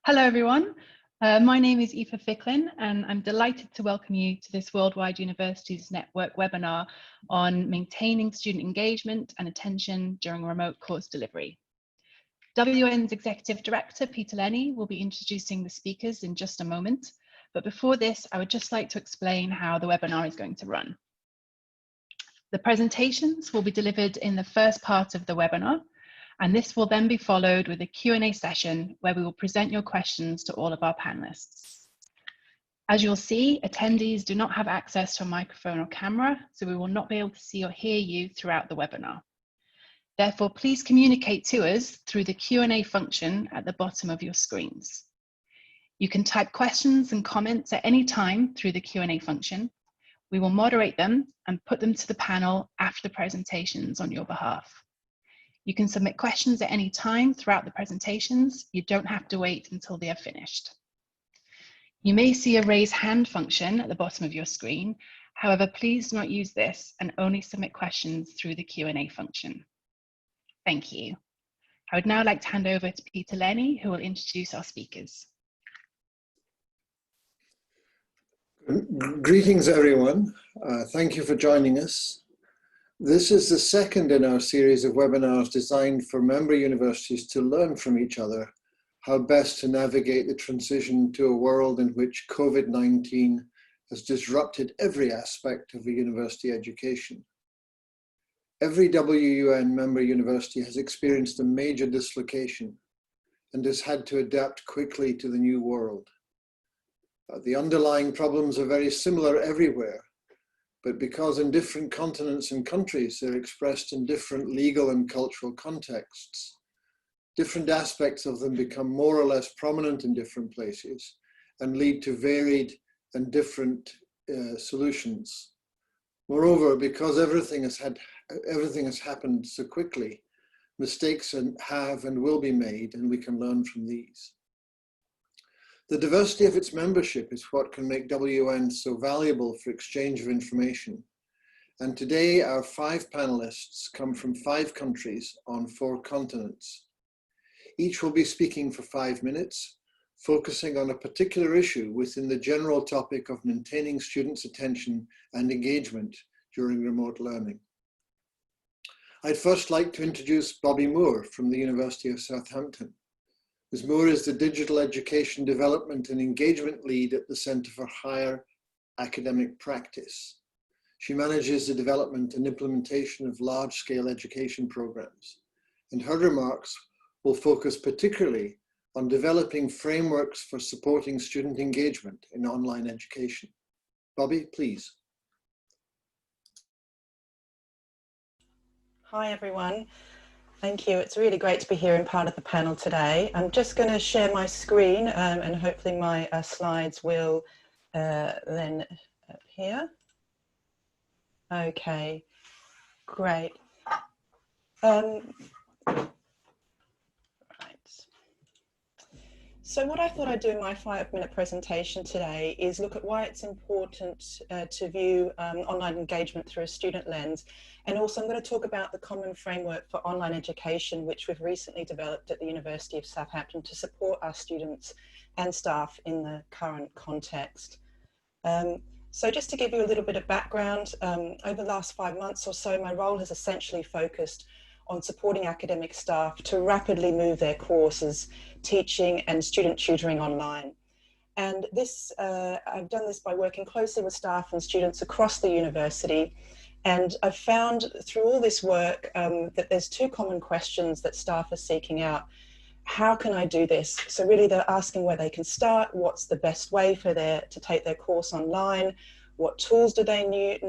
Hello, everyone. My name is Aoife Ficklin, and I'm delighted to welcome you to this Worldwide Universities Network webinar on maintaining student engagement and attention during remote course delivery. WN's Executive Director, Peter Lenny, will be introducing the speakers in just a moment. But before this, I would just like to explain how the webinar is going to run. The presentations will be delivered in the first part of the webinar, and this will then be followed with a Q&A session where we will present your questions to all of our panelists. As you'll see, attendees do not have access to a microphone or camera, so we will not be able to see or hear you throughout the webinar. Therefore, please communicate to us through the Q&A function at the bottom of your screens. You can type questions and comments at any time through the Q&A function. We will moderate them and put them to the panel after the presentations on your behalf. You can submit questions at any time throughout the presentations. You don't have to wait until they are finished. You may see a raise hand function at the bottom of your screen. However, please do not use this and only submit questions through the Q&A function. Thank you. I would now like to hand over to Peter Lenny, who will introduce our speakers. Greetings, everyone. Thank you for joining us. This is the second in our series of webinars designed for member universities to learn from each other how best to navigate the transition to a world in which COVID-19 has disrupted every aspect of a university education. Every WUN member university has experienced a major dislocation and has had to adapt quickly to the new world. The underlying problems are very similar everywhere, but because in different continents and countries they're expressed in different legal and cultural contexts, different aspects of them become more or less prominent in different places and lead to varied and different solutions. Moreover, because everything has happened so quickly, mistakes have and will be made, and we can learn from these. The diversity of its membership is what can make WN so valuable for exchange of information. And today our 5 panelists come from 5 countries on 4 continents. Each will be speaking for 5 minutes, focusing on a particular issue within the general topic of maintaining students' attention and engagement during remote learning. I'd first like to introduce Bobby Moore from the University of Southampton. Ms. Moore is the Digital Education Development and Engagement Lead at the Centre for Higher Academic Practice. She manages the development and implementation of large-scale education programs, and her remarks will focus particularly on developing frameworks for supporting student engagement in online education. Bobby, please. Hi, everyone. Thank you. It's really great to be here and part of the panel today. I'm just going to share my screen and hopefully my slides will then appear. Okay, great. Right. So what I thought I'd do in my 5-minute presentation today is look at why it's important to view online engagement through a student lens. And also I'm going to talk about the common framework for online education, which we've recently developed at the University of Southampton to support our students and staff in the current context. So just to give you a little bit of background, over the last 5 months or so, my role has essentially focused on supporting academic staff to rapidly move their courses, teaching and student tutoring online. And this, I've done this by working closely with staff and students across the university. And I've found through all this work that there's 2 common questions that staff are seeking out. How can I do this? So really they're asking where they can start, what's the best way for to take their course online, what tools do they need,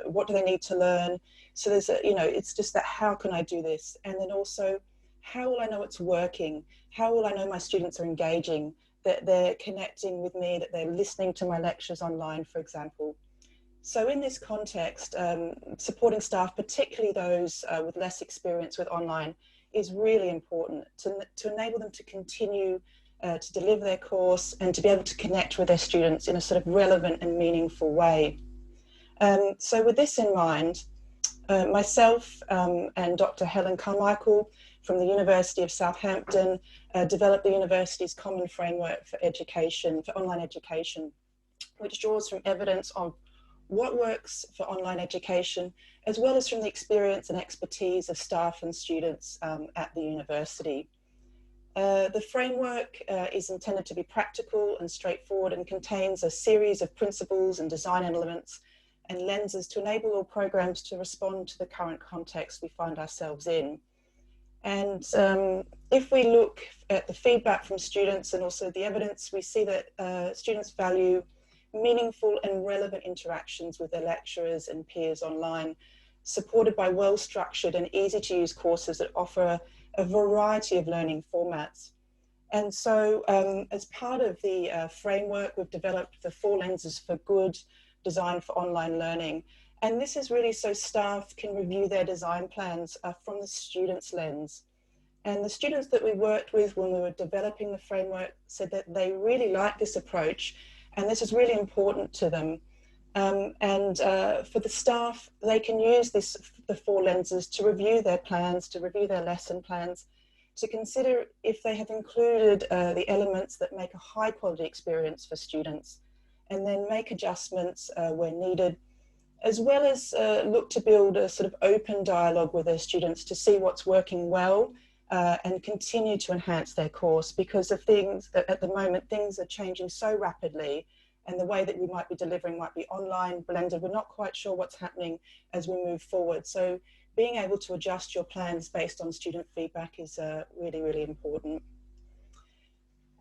what do they need to learn? So there's it's just that how can I do this? And then also, how will I know it's working? How will I know my students are engaging, that they're connecting with me, that they're listening to my lectures online, for example? So in this context, supporting staff, particularly those with less experience with online, is really important to enable them to continue to deliver their course and to be able to connect with their students in a sort of relevant and meaningful way. So with this in mind, myself and Dr. Helen Carmichael from the University of Southampton, developed the university's common framework for education, for online education, which draws from evidence of what works for online education, as well as from the experience and expertise of staff and students at the university. The framework is intended to be practical and straightforward and contains a series of principles and design elements and lenses to enable all programs to respond to the current context we find ourselves in. And if we look at the feedback from students and also the evidence, we see that students value meaningful and relevant interactions with their lecturers and peers online, supported by well-structured and easy-to-use courses that offer a variety of learning formats. And so as part of the framework, we've developed the 4 lenses for good designed for online learning. And this is really so staff can review their design plans from the student's lens. And the students that we worked with when we were developing the framework said that they really like this approach, and this is really important to them. For the staff, they can use the 4 lenses to review their plans, to review their lesson plans, to consider if they have included the elements that make a high quality experience for students, and then make adjustments where needed, as well as look to build a sort of open dialogue with their students to see what's working well and continue to enhance their course, because of things that at the moment, things are changing so rapidly, and the way that we might be delivering might be online, blended. We're not quite sure what's happening as we move forward. So being able to adjust your plans based on student feedback is really, really important.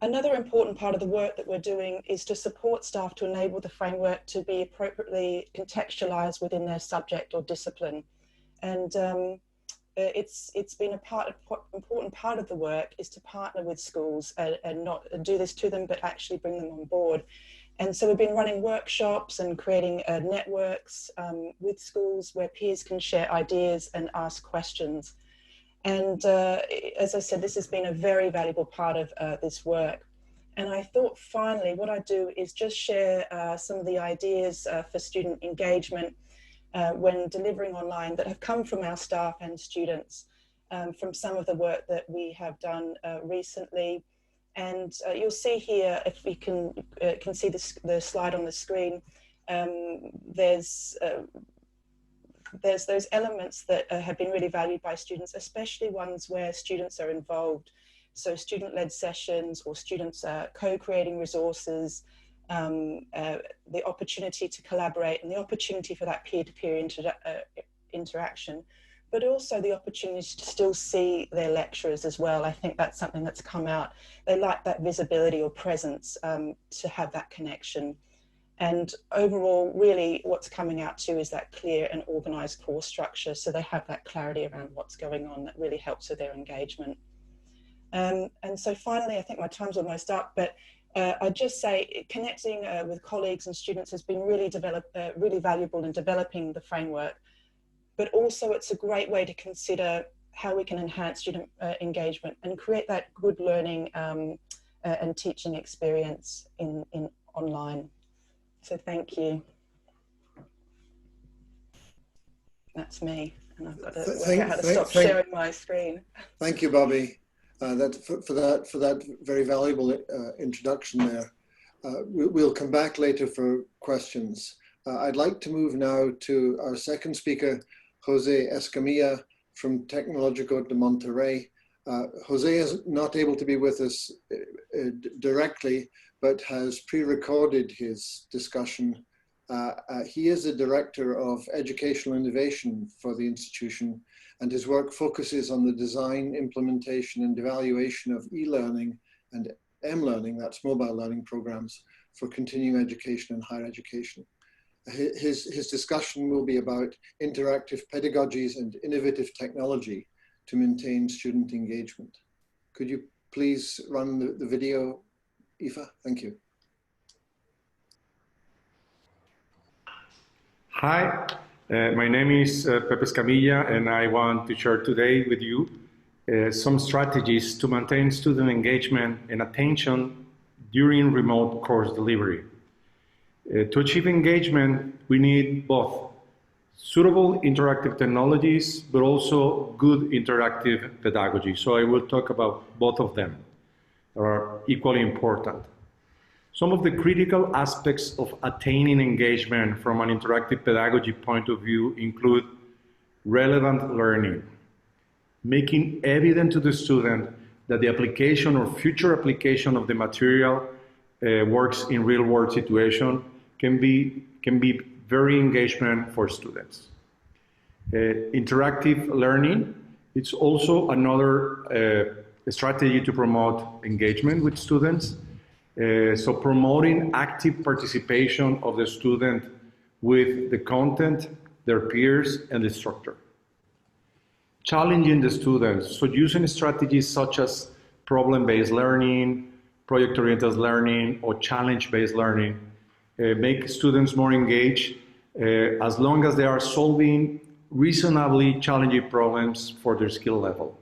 Another important part of the work that we're doing is to support staff to enable the framework to be appropriately contextualized within their subject or discipline. And it's been important part of the work is to partner with schools and not do this to them, but actually bring them on board. And so we've been running workshops and creating networks with schools where peers can share ideas and ask questions. And as I said, this has been a very valuable part of this work. And I thought finally what I'd do is just share some of the ideas for student engagement when delivering online that have come from our staff and students from some of the work that we have done recently. And you'll see here, if we can see the slide on the screen, there's those elements that have been really valued by students, especially ones where students are involved. So student-led sessions or students co-creating resources, the opportunity to collaborate and the opportunity for that peer-to-peer interaction, but also the opportunity to still see their lecturers as well. I think that's something that's come out. They like that visibility or presence to have that connection. And overall, really what's coming out too is that clear and organized course structure. So they have that clarity around what's going on that really helps with their engagement. And so finally, I think my time's almost up, but I'd just say connecting with colleagues and students has been really valuable in developing the framework, but also it's a great way to consider how we can enhance student engagement and create that good learning and teaching experience in online. So thank you. That's me, and I've got to work out how to stop sharing my screen. Thank you, Bobby, for that very valuable introduction there. We'll come back later for questions. I'd like to move now to our second speaker, José Escamilla from Tecnológico de Monterrey. José is not able to be with us directly, but has pre-recorded his discussion. He is the Director of Educational Innovation for the institution, and his work focuses on the design, implementation, and evaluation of e-learning and m-learning, that's mobile learning programs, for continuing education and higher education. His discussion will be about interactive pedagogies and innovative technology to maintain student engagement. Could you please run the video, Aoife? Thank you. Hi, my name is Pepe Escamilla, and I want to share today with you some strategies to maintain student engagement and attention during remote course delivery. To achieve engagement, we need both suitable interactive technologies, but also good interactive pedagogy. So I will talk about both of them. They are equally important. Some of the critical aspects of attaining engagement from an interactive pedagogy point of view include relevant learning, making evident to the student that the application or future application of the material works in real-world situation can be very engagement for students. Interactive learning, it's also another strategy to promote engagement with students. So promoting active participation of the student with the content, their peers, and the instructor. Challenging the students, so using strategies such as problem-based learning, project-oriented learning, or challenge-based learning make students more engaged as long as they are solving reasonably challenging problems for their skill level.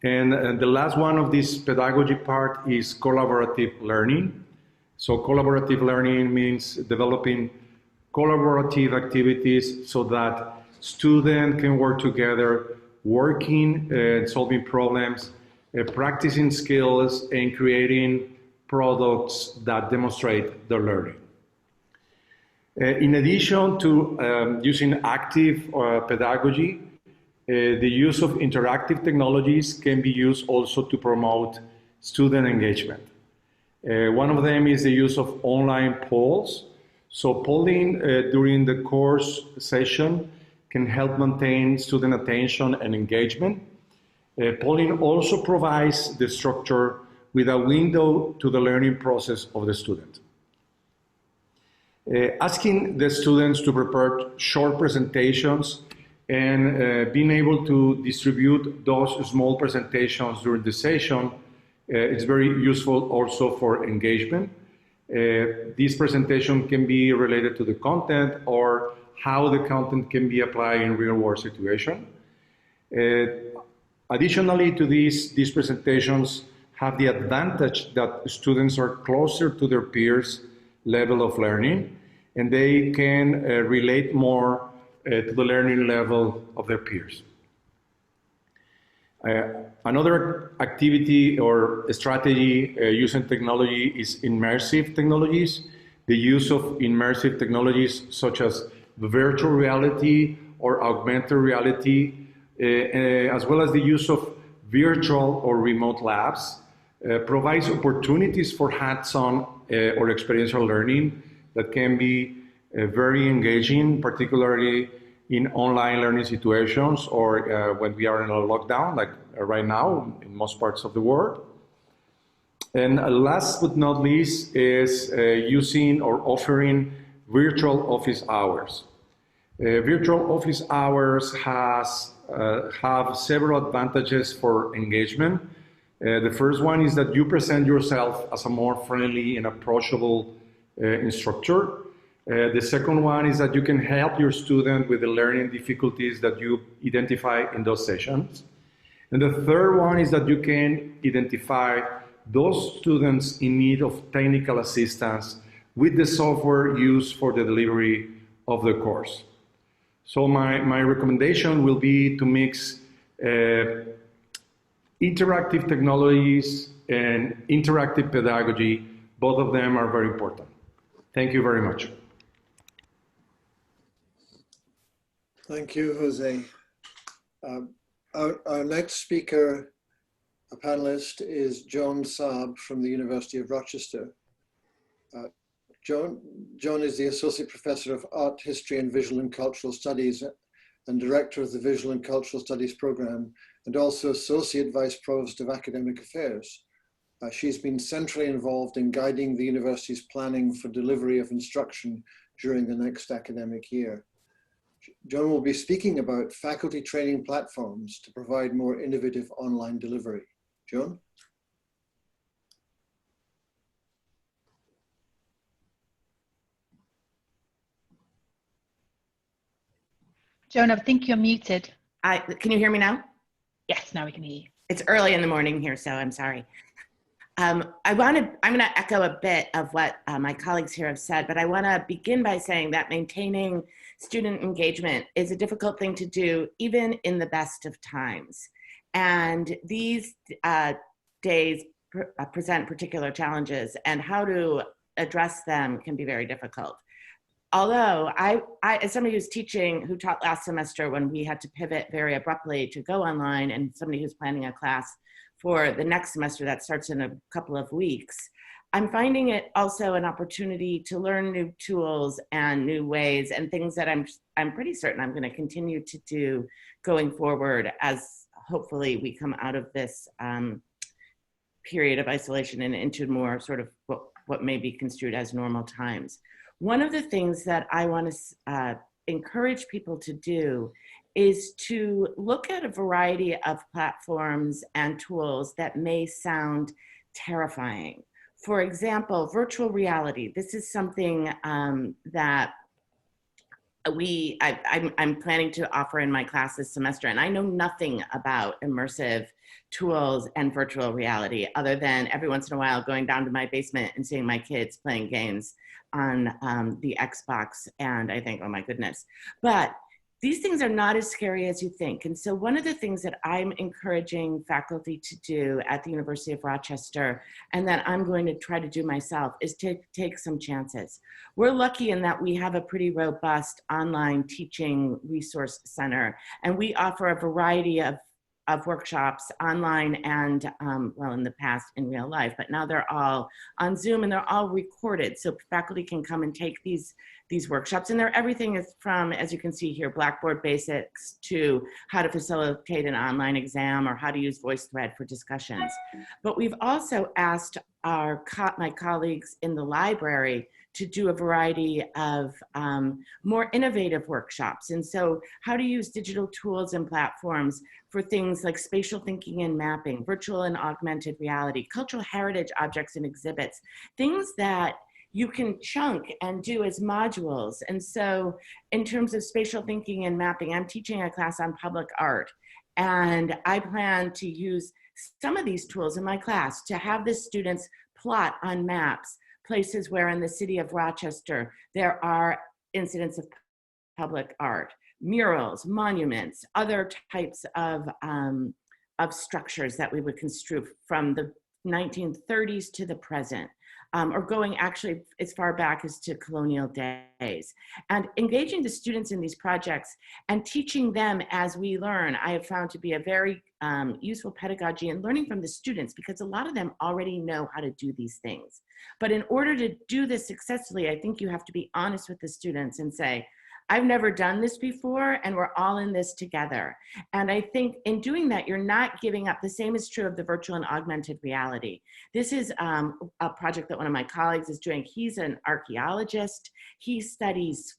And the last one of this pedagogy part is collaborative learning. So collaborative learning means developing collaborative activities so that students can work together, working and solving problems, practicing skills, and creating products that demonstrate their learning. In addition to using active pedagogy, the use of interactive technologies can be used also to promote student engagement. One of them is the use of online polls. So polling during the course session can help maintain student attention and engagement. Polling also provides the structure with a window to the learning process of the student. Asking the students to prepare short presentations and being able to distribute those small presentations during the session is very useful also for engagement. This presentation can be related to the content or how the content can be applied in real-world situation. Additionally to these presentations have the advantage that students are closer to their peers' level of learning, and they can relate more to the learning level of their peers. Another activity or strategy using technology is immersive technologies. The use of immersive technologies such as virtual reality or augmented reality, as well as the use of virtual or remote labs, provides opportunities for hands-on or experiential learning that can be very engaging, particularly in online learning situations or when we are in a lockdown, like right now in most parts of the world. And last but not least is using or offering virtual office hours. Virtual office hours have several advantages for engagement. The first one is that you present yourself as a more friendly and approachable instructor. The second one is that you can help your student with the learning difficulties that you identify in those sessions. And the third one is that you can identify those students in need of technical assistance with the software used for the delivery of the course. So my recommendation will be to mix interactive technologies and interactive pedagogy. Both of them are very important. Thank you very much. Thank you, Jose. Our next speaker, a panelist, is John Saab from the University of Rochester. John is the Associate Professor of Art, History and Visual and Cultural Studies and Director of the Visual and Cultural Studies Program, and also Associate Vice Provost of Academic Affairs. She's been centrally involved in guiding the university's planning for delivery of instruction during the next academic year. John will be speaking about faculty training platforms to provide more innovative online delivery. John? Joan, I think you're muted. Can you hear me now? Yes, now we can hear you. It's early in the morning here, so I'm sorry. I'm going to echo a bit of what my colleagues here have said, but I want to begin by saying that maintaining student engagement is a difficult thing to do, even in the best of times. And these days present particular challenges, and how to address them can be very difficult. Although I, as somebody who's teaching, who taught last semester when we had to pivot very abruptly to go online, and somebody who's planning a class for the next semester that starts in a couple of weeks, I'm finding it also an opportunity to learn new tools and new ways and things that I'm pretty certain I'm going to continue to do going forward as hopefully we come out of this period of isolation and into more sort of what may be construed as normal times. One of the things that I want to encourage people to do is to look at a variety of platforms and tools that may sound terrifying. For example, virtual reality. This is something that I'm planning to offer in my class this semester, and I know nothing about immersive tools and virtual reality other than every once in a while going down to my basement and seeing my kids playing games on the Xbox, and I think, oh my goodness. But these things are not as scary as you think. And so one of the things that I'm encouraging faculty to do at the University of Rochester, and that I'm going to try to do myself, is to take some chances. We're lucky in that we have a pretty robust online teaching resource center, and we offer a variety of workshops online and, well, in the past in real life, but now they're all on Zoom and they're all recorded. So faculty can come and take these workshops, and everything is from, as you can see here, Blackboard basics to how to facilitate an online exam or how to use VoiceThread for discussions. But we've also asked my colleagues in the library to do a variety of more innovative workshops. And so how to use digital tools and platforms for things like spatial thinking and mapping, virtual and augmented reality, cultural heritage objects and exhibits, things that you can chunk and do as modules. And so in terms of spatial thinking and mapping, I'm teaching a class on public art, and I plan to use some of these tools in my class to have the students plot on maps places where in the city of Rochester there are incidents of public art, murals, monuments, other types of structures that we would construe from the 1930s to the present, or going actually as far back as to colonial days. And engaging the students in these projects and teaching them as we learn, I have found to be a very useful pedagogy, and learning from the students, because a lot of them already know how to do these things. But in order to do this successfully, I think you have to be honest with the students and say, I've never done this before, and we're all in this together. And I think in doing that, you're not giving up. The same is true of the virtual and augmented reality. This is a project that one of my colleagues is doing. He's an archaeologist. He studies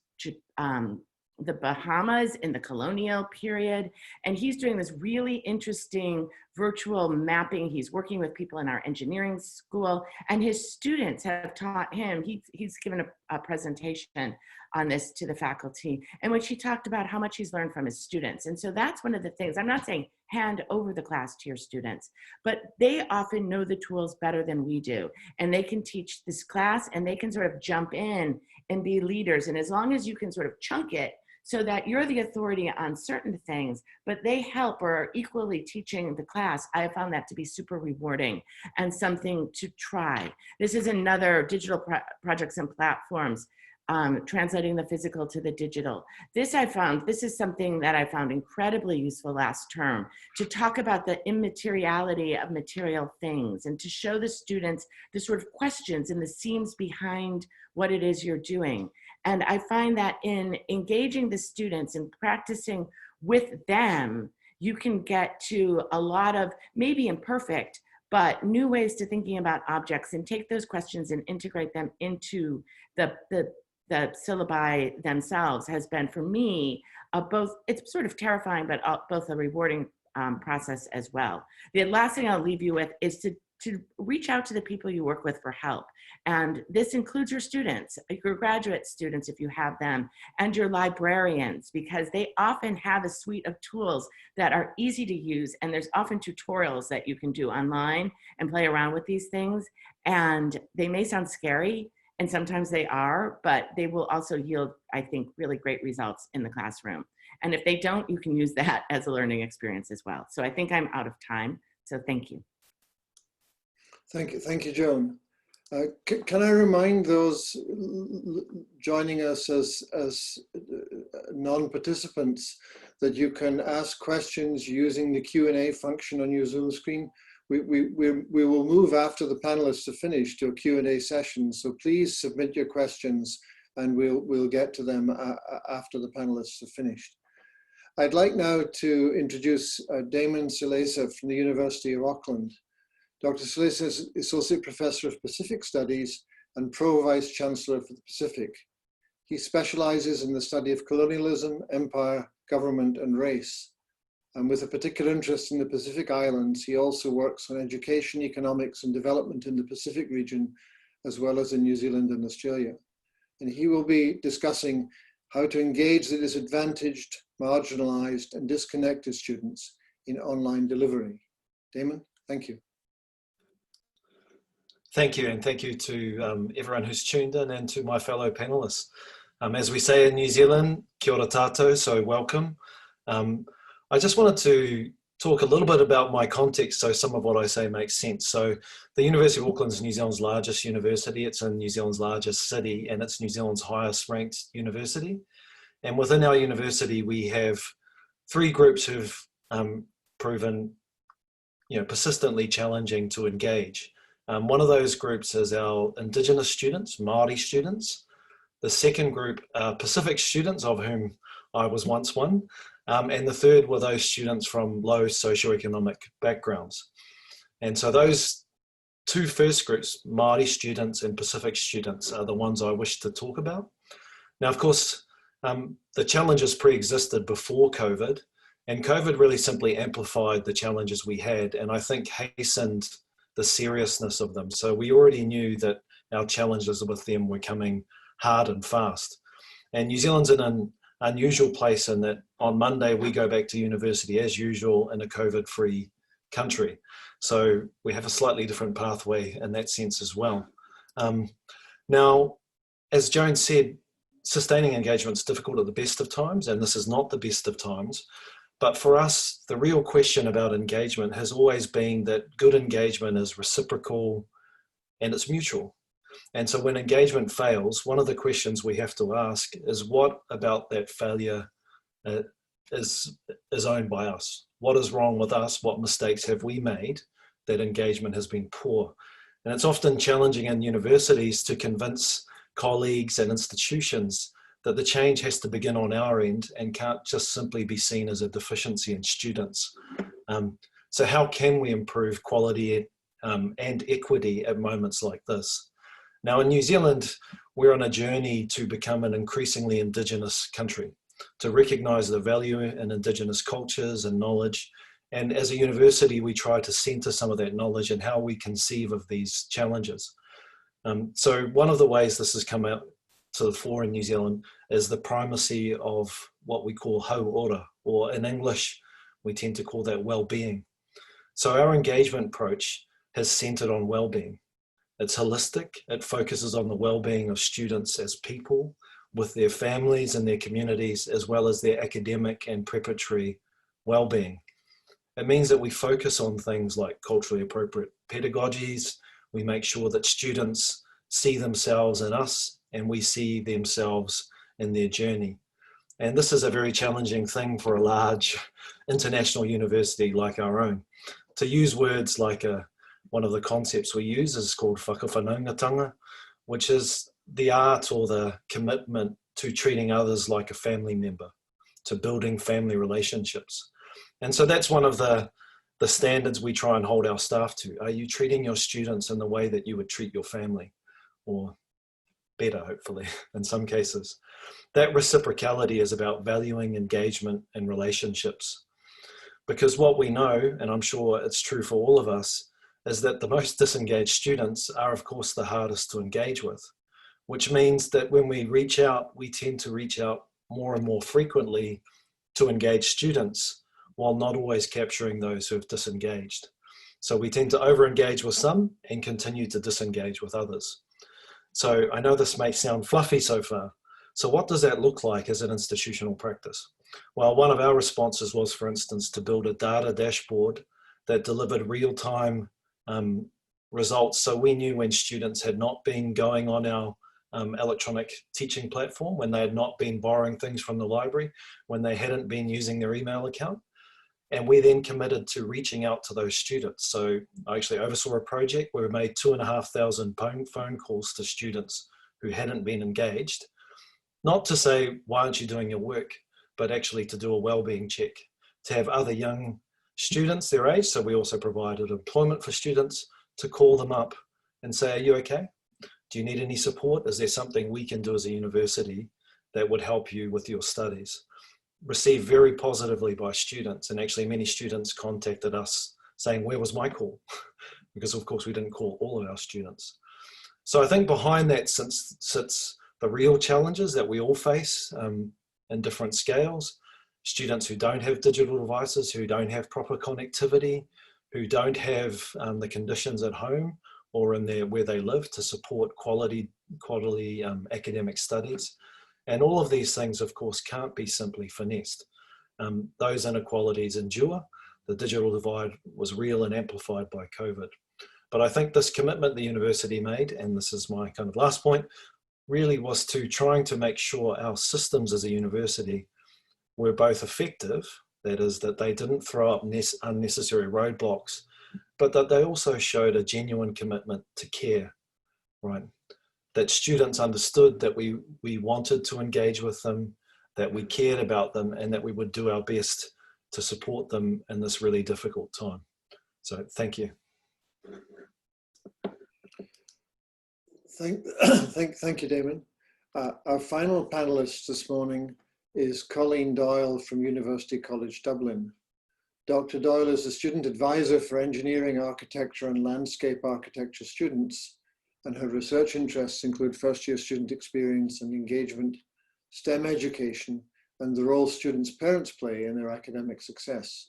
the Bahamas in the colonial period, and he's doing this really interesting virtual mapping. He's working with people in our engineering school, and his students have taught him. He's given a presentation on this to the faculty, in which he talked about how much he's learned from his students. And so that's one of the things. I'm not saying hand over the class to your students, but they often know the tools better than we do, and they can teach this class, and they can sort of jump in and be leaders. And as long as you can sort of chunk it so that you're the authority on certain things, but they help or are equally teaching the class, I have found that to be super rewarding and something to try. This is another digital projects and platforms, translating the physical to the digital. This is something that I found incredibly useful last term, to talk about the immateriality of material things and to show the students the sort of questions and the seams behind what it is you're doing. And I find that in engaging the students and practicing with them, you can get to a lot of maybe imperfect, but new ways to thinking about objects, and take those questions and integrate them into the syllabi themselves has been, for me, it's sort of terrifying, but both a rewarding process as well. The last thing I'll leave you with is to to reach out to the people you work with for help. And this includes your students, your graduate students, if you have them, and your librarians, because they often have a suite of tools that are easy to use. And there's often tutorials that you can do online and play around with these things. And they may sound scary, and sometimes they are, but they will also yield, I think, really great results in the classroom. And if they don't, you can use that as a learning experience as well. So I think I'm out of time, so thank you. Thank you, Joan. Can I remind those joining us as non-participants that you can ask questions using the Q&A function on your Zoom screen? We will move after the panelists have finished to a Q&A session, so please submit your questions and we'll get to them after the panelists have finished. I'd like now to introduce Damon Silesa from the University of Auckland. Dr. Silesa is Associate Professor of Pacific Studies and Pro Vice Chancellor for the Pacific. He specializes in the study of colonialism, empire, government, and race. And with a particular interest in the Pacific Islands, he also works on education, economics, and development in the Pacific region, as well as in New Zealand and Australia. And he will be discussing how to engage the disadvantaged, marginalized, and disconnected students in online delivery. Damon, thank you. Thank you, and thank you to everyone who's tuned in and to my fellow panelists. As we say in New Zealand, kia ora tātou, so welcome. I just wanted to talk a little bit about my context so some of what I say makes sense. So the University of Auckland is New Zealand's largest university. It's in New Zealand's largest city, and it's New Zealand's highest ranked university. And within our university, we have three groups who've proven persistently challenging to engage. One of those groups is our Indigenous students, Māori students. The second group are Pacific students, of whom I was once one. And the third were those students from low socioeconomic backgrounds. And so those two first groups, Māori students and Pacific students, are the ones I wish to talk about. Now, of course, the challenges pre-existed before COVID, and COVID really simply amplified the challenges we had, and I think hastened the seriousness of them. So we already knew that our challenges with them were coming hard and fast. And New Zealand's in an unusual place in that on Monday we go back to university as usual in a COVID-free country. So we have a slightly different pathway in that sense as well. Now, as Joan said, sustaining engagement is difficult at the best of times, and this is not the best of times. But for us, the real question about engagement has always been that good engagement is reciprocal and it's mutual. And so when engagement fails, one of the questions we have to ask is what about that failure is owned by us? What is wrong with us? What mistakes have we made that engagement has been poor? And it's often challenging in universities to convince colleagues and institutions that the change has to begin on our end and can't just simply be seen as a deficiency in students. So how can we improve quality and equity at moments like this? Now in New Zealand, we're on a journey to become an increasingly Indigenous country, to recognise the value in Indigenous cultures and knowledge. And as a university, we try to centre some of that knowledge and how we conceive of these challenges. So one of the ways this has come out to the fore in New Zealand is the primacy of what we call hau ora, or in English, we tend to call that well-being. So our engagement approach has centered on well-being. It's holistic, it focuses on the well-being of students as people, with their families and their communities, as well as their academic and preparatory well-being. It means that we focus on things like culturally appropriate pedagogies. We make sure that students see themselves in us and we see themselves in their journey. And this is a very challenging thing for a large international university like our own. To use words like one of the concepts we use is called whakawhanaungatanga, which is the art or the commitment to treating others like a family member, to building family relationships. And so that's one of the standards we try and hold our staff to. Are you treating your students in the way that you would treat your family? Or better, hopefully, in some cases. That reciprocality is about valuing engagement and relationships. Because what we know, and I'm sure it's true for all of us, is that the most disengaged students are, of course, the hardest to engage with, which means that when we reach out, we tend to reach out more and more frequently to engage students, while not always capturing those who have disengaged. So we tend to over-engage with some and continue to disengage with others. So I know this may sound fluffy so far. So what does that look like as an institutional practice? Well, one of our responses was, for instance, to build a data dashboard that delivered real-time results. So we knew when students had not been going on our electronic teaching platform, when they had not been borrowing things from the library, when they hadn't been using their email account. And we then committed to reaching out to those students. So I actually oversaw a project where we made 2,500 phone calls to students who hadn't been engaged, not to say, why aren't you doing your work, but actually to do a well-being check, to have other young students their age. So we also provided employment for students, to call them up and say, are you okay? Do you need any support? Is there something we can do as a university that would help you with your studies? Received very positively by students, and actually many students contacted us saying, where was my call? Because of course we didn't call all of our students. So I think behind that sits the real challenges that we all face in different scales. Students who don't have digital devices, who don't have proper connectivity, who don't have the conditions at home or in where they live to support quality academic studies. And all of these things, of course, can't be simply finessed. Those inequalities endure. The digital divide was real and amplified by COVID. But I think this commitment the university made, and this is my kind of last point, really was to trying to make sure our systems as a university were both effective, that is, that they didn't throw up unnecessary roadblocks, but that they also showed a genuine commitment to care, right? That students understood that we wanted to engage with them, that we cared about them, and that we would do our best to support them in this really difficult time. So thank you. Thank you, Damon. Our final panelist this morning is Colleen Doyle from University College Dublin. Dr. Doyle is a student advisor for engineering, architecture, and landscape architecture students, and her research interests include first-year student experience and engagement, STEM education, and the role students' parents play in their academic success.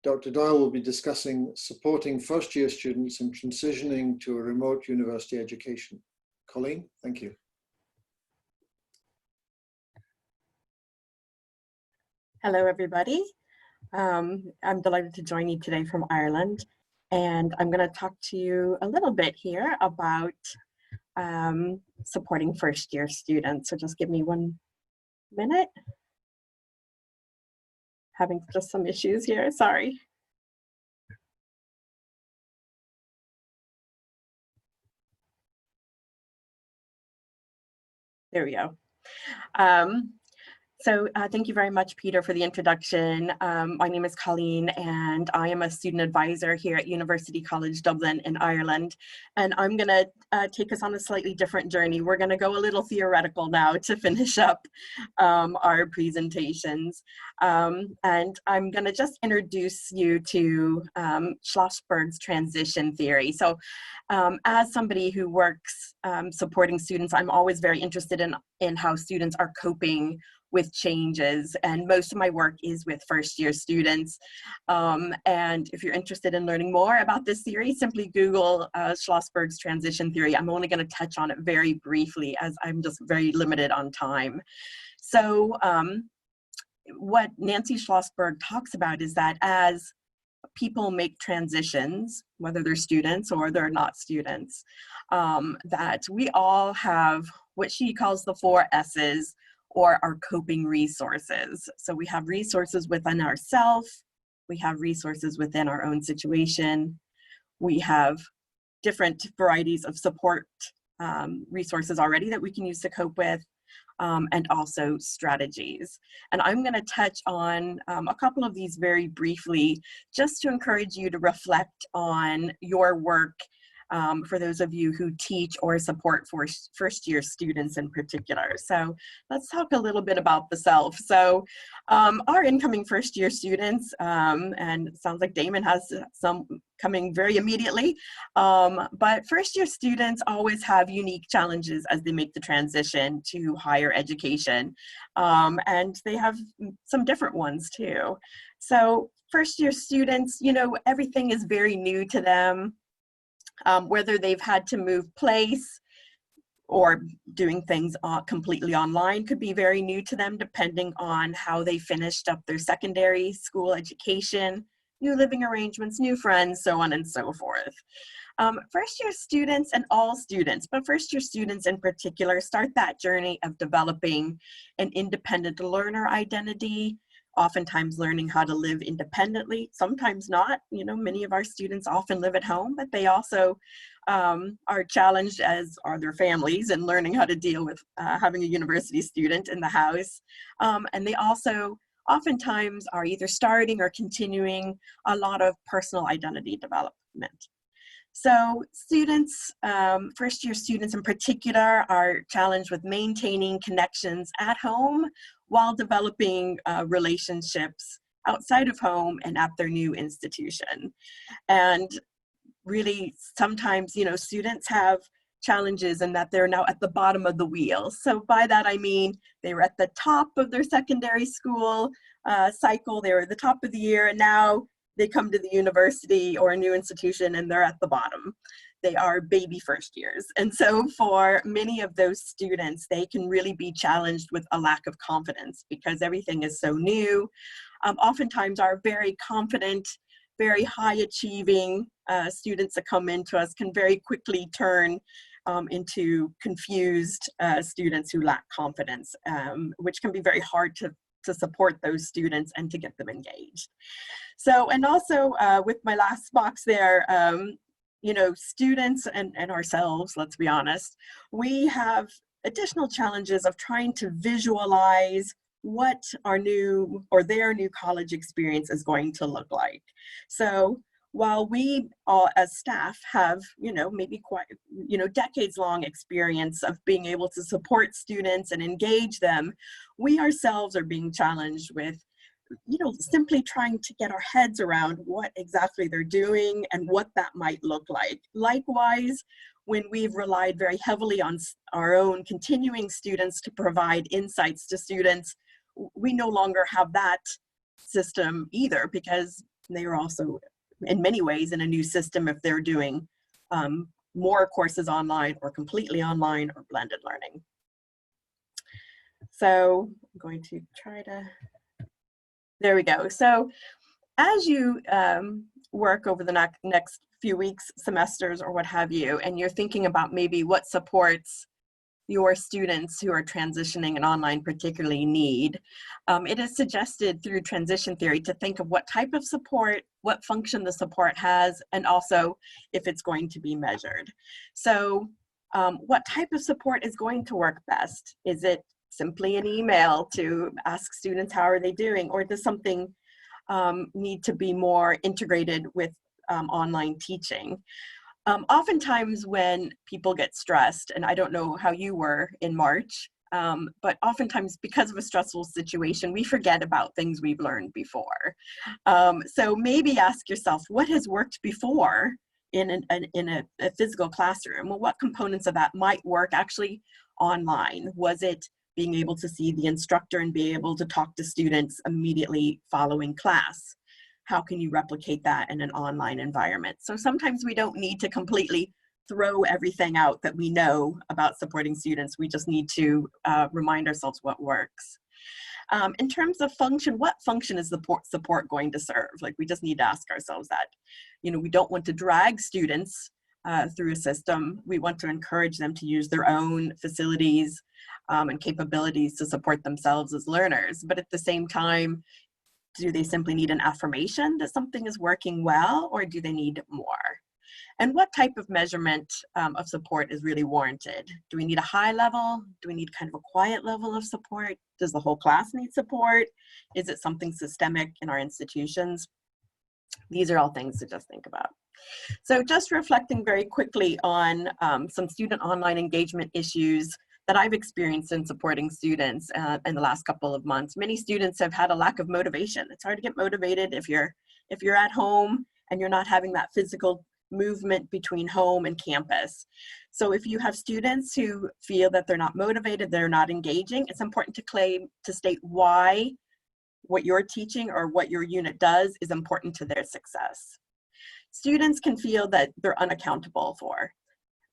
Dr. Doyle will be discussing supporting first-year students in transitioning to a remote university education. Colleen, thank you. Hello, everybody. I'm delighted to join you today from Ireland, and I'm going to talk to you a little bit here about supporting first-year students. So just give me 1 minute. Having just some issues here, sorry. There we go. Thank you very much, Peter, for the introduction. My name is Colleen, and I am a student advisor here at University College Dublin in Ireland. And I'm going to take us on a slightly different journey. We're going to go a little theoretical now to finish up our presentations. And I'm going to just introduce you to Schlossberg's transition theory. So as somebody who works supporting students, I'm always very interested in how students are coping with changes, and most of my work is with first-year students. And if you're interested in learning more about this theory, simply Google Schlossberg's transition theory. I'm only going to touch on it very briefly as I'm just very limited on time. So what Nancy Schlossberg talks about is that as people make transitions, whether they're students or they're not students, that we all have what she calls the 4 S's, or our coping resources. So we have resources within ourselves, we have resources within our own situation, we have different varieties of support resources already that we can use to cope with, and also strategies. And I'm going to touch on a couple of these very briefly, just to encourage you to reflect on your work for those of you who teach or support for first-year students in particular. So let's talk a little bit about the self. So our incoming first-year students, and it sounds like Damon has some coming very immediately. But first year students always have unique challenges as they make the transition to higher education. And they have some different ones too. So first year students, you know, everything is very new to them, whether they've had to move place or doing things completely online could be very new to them, depending on how they finished up their secondary school education, new living arrangements, new friends, so on and so forth. First year students and all students, but first year students in particular, start that journey of developing an independent learner identity, oftentimes learning how to live independently, sometimes not. You know, many of our students often live at home, but they also are challenged, as are their families, in learning how to deal with having a university student in the house. And they also oftentimes are either starting or continuing a lot of personal identity development. So students, first year students in particular, are challenged with maintaining connections at home while developing relationships outside of home and at their new institution. And really, sometimes, you know, students have challenges in that they're now at the bottom of the wheel. So by that I mean they were at the top of their secondary school cycle, they were at the top of the year, and now they come to the university or a new institution and they're at the bottom. They are baby first years. And so for many of those students, they can really be challenged with a lack of confidence because everything is so new. Oftentimes our very confident, very high achieving students that come into us can very quickly turn into confused students who lack confidence, which can be very hard to support those students and to get them engaged. So, and also with my last box there, you know, students and ourselves, let's be honest, we have additional challenges of trying to visualize what our new or their new college experience is going to look like. So while we all as staff have, you know, maybe quite, you know, decades long experience of being able to support students and engage them, we ourselves are being challenged with, you know, simply trying to get our heads around what exactly they're doing and what that might look like. Likewise, when we've relied very heavily on our own continuing students to provide insights to students, we no longer have that system either, because they are also in many ways in a new system if they're doing more courses online or completely online or blended learning. So I'm going to try to, there we go. So as you work over the next few weeks, semesters, or what have you, and you're thinking about maybe what supports your students who are transitioning and online particularly need, it is suggested through transition theory to think of what type of support, what function the support has, and also if it's going to be measured. So what type of support is going to work best? Is it simply an email to ask students how are they doing, or does something need to be more integrated with online teaching? Oftentimes when people get stressed, and I don't know how you were in March, but oftentimes because of a stressful situation, we forget about things we've learned before. So maybe ask yourself, what has worked before in a physical classroom? Well, what components of that might work actually online? Was it being able to see the instructor and be able to talk to students immediately following class? How can you replicate that in an online environment? So sometimes we don't need to completely throw everything out that we know about supporting students. We just need to remind ourselves what works. In terms of function, what function is the support going to serve? Like, we just need to ask ourselves that. You know, we don't want to drag students through a system. We want to encourage them to use their own facilities and capabilities to support themselves as learners. But at the same time, do they simply need an affirmation that something is working well, or do they need more? And what type of measurement of support is really warranted? Do we need a high level? Do we need kind of a quiet level of support? Does the whole class need support? Is it something systemic in our institutions? These are all things to just think about. So just reflecting very quickly on some student online engagement issues that I've experienced in supporting students in the last couple of months. Many students have had a lack of motivation. It's hard to get motivated if you're at home and you're not having that physical movement between home and campus. So if you have students who feel that they're not motivated, they're not engaging, it's important to state why what you're teaching or what your unit does is important to their success. Students can feel that they're unaccountable for.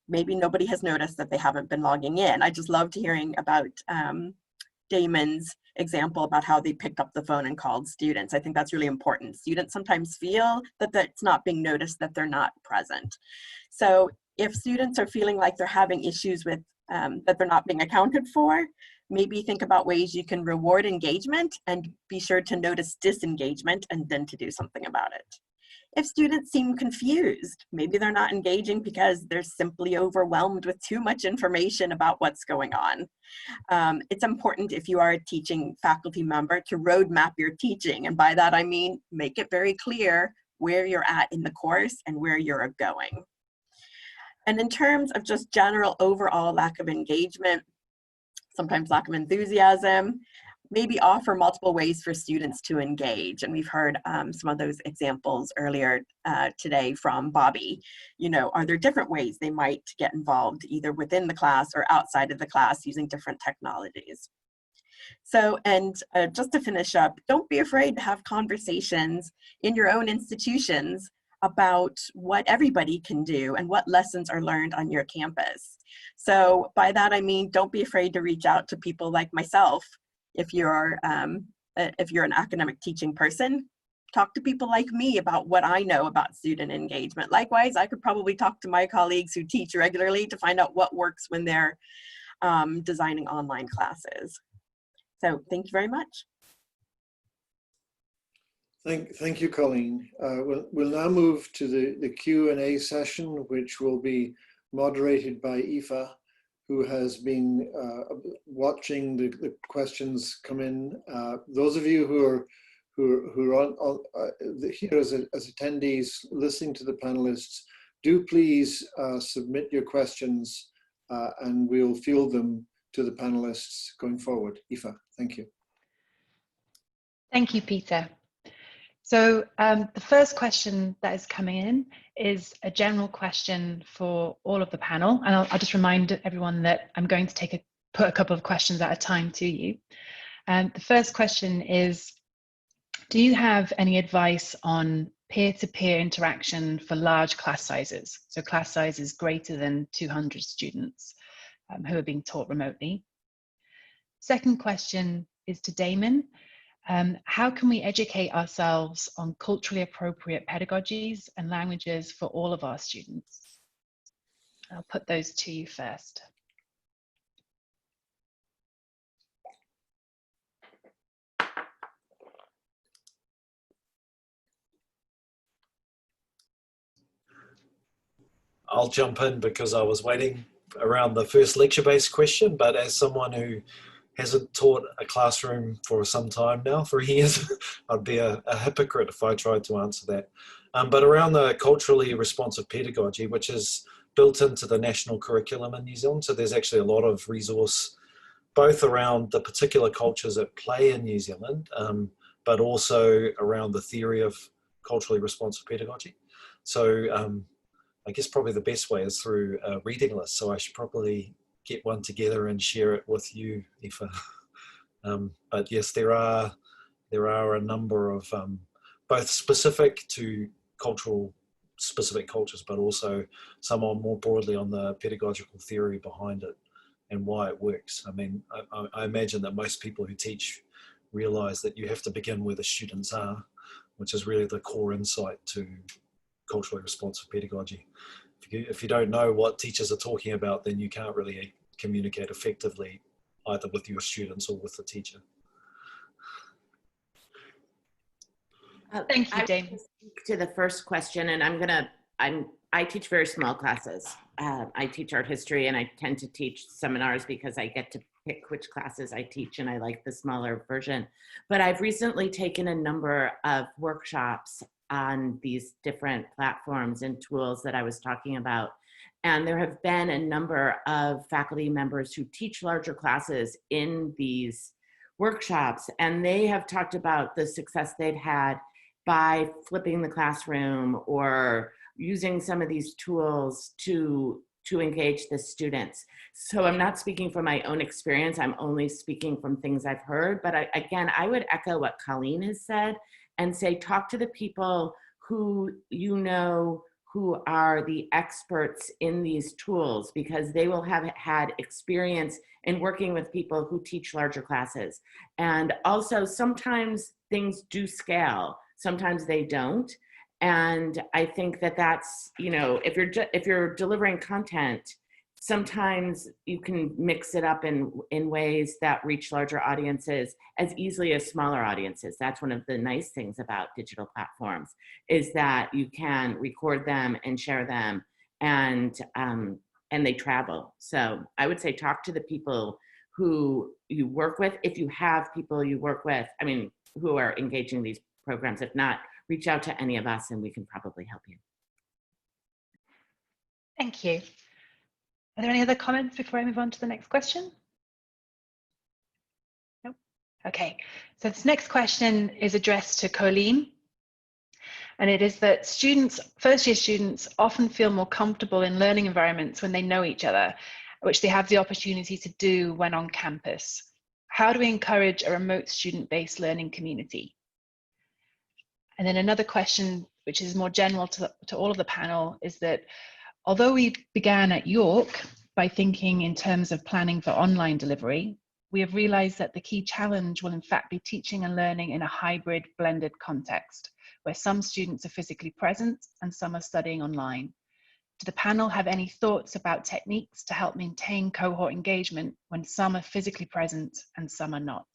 Maybe nobody has noticed that they haven't been logging in. I just loved hearing about Damon's example about how they picked up the phone and called students. I think that's really important. Students sometimes feel that it's not being noticed, that they're not present. So if students are feeling like they're having issues with that they're not being accounted for, maybe think about ways you can reward engagement and be sure to notice disengagement and then to do something about it. If students seem confused, maybe they're not engaging because they're simply overwhelmed with too much information about what's going on. It's important, if you are a teaching faculty member, to roadmap your teaching. And by that I mean, make it very clear where you're at in the course and where you're going. And in terms of just general overall lack of engagement, sometimes lack of enthusiasm, maybe offer multiple ways for students to engage. And we've heard some of those examples earlier today from Bobby. You know, are there different ways they might get involved either within the class or outside of the class using different technologies? So, and just to finish up, don't be afraid to have conversations in your own institutions about what everybody can do and what lessons are learned on your campus. So by that I mean, don't be afraid to reach out to people like myself. If you're an academic teaching person, talk to people like me about what I know about student engagement. Likewise, I could probably talk to my colleagues who teach regularly to find out what works when they're designing online classes. So thank you very much. Thank you, Colleen. We'll now move to the Q&A session, which will be moderated by Aoife, who has been watching the questions come in. Those of you who are here as attendees listening to the panelists, do please submit your questions and we'll field them to the panelists going forward. Aoife, thank you. Thank you, Peter. So the first question that is coming in is a general question for all of the panel. And I'll just remind everyone that I'm going to put a couple of questions at a time to you. The first question is, do you have any advice on peer-to-peer interaction for large class sizes? So class sizes greater than 200 students who are being taught remotely. Second question is to Damon. How can we educate ourselves on culturally appropriate pedagogies and languages for all of our students? I'll put those to you first. I'll jump in because I was waiting around the first lecture-based question, but as someone who hasn't taught a classroom for some time now, 3 years, I'd be a hypocrite if I tried to answer that. But around the culturally responsive pedagogy, which is built into the national curriculum in New Zealand, so there's actually a lot of resource, both around the particular cultures at play in New Zealand, but also around the theory of culturally responsive pedagogy. So I guess probably the best way is through a reading list, so I should probably get one together and share it with you, Aoife. But yes, there are a number of both specific to specific cultures, but also some are more broadly on the pedagogical theory behind it and why it works. I mean, I imagine that most people who teach realize that you have to begin where the students are, which is really the core insight to culturally responsive pedagogy. If you don't know what teachers are talking about, then you can't really communicate effectively either with your students or with the teacher. Thank you, Dame. To the first question, and I teach very small classes. I teach art history and I tend to teach seminars because I get to pick which classes I teach and I like the smaller version. But I've recently taken a number of workshops on these different platforms and tools that I was talking about. And there have been a number of faculty members who teach larger classes in these workshops, and they have talked about the success they've had by flipping the classroom or using some of these tools to engage the students. So I'm not speaking from my own experience, I'm only speaking from things I've heard, but again, I would echo what Colleen has said and say, talk to the people who you know who are the experts in these tools, because they will have had experience in working with people who teach larger classes. And also sometimes things do scale, sometimes they don't. And I think that that's, you know, if you're delivering content, sometimes you can mix it up in ways that reach larger audiences as easily as smaller audiences. That's one of the nice things about digital platforms, is that you can record them and share them, and they travel. So I would say talk to the people who you work with, if you have people you work with, I mean, who are engaging these programs. If not, reach out to any of us and we can probably help you. Thank you. Are there any other comments before I move on to the next question? Nope. Okay, so this next question is addressed to Colleen. And it is that first-year students often feel more comfortable in learning environments when they know each other, which they have the opportunity to do when on campus. How do we encourage a remote student-based learning community? And then another question, which is more general to all of the panel, is that although we began at York by thinking in terms of planning for online delivery, we have realized that the key challenge will in fact be teaching and learning in a hybrid blended context, where some students are physically present and some are studying online. Do the panel have any thoughts about techniques to help maintain cohort engagement when some are physically present and some are not?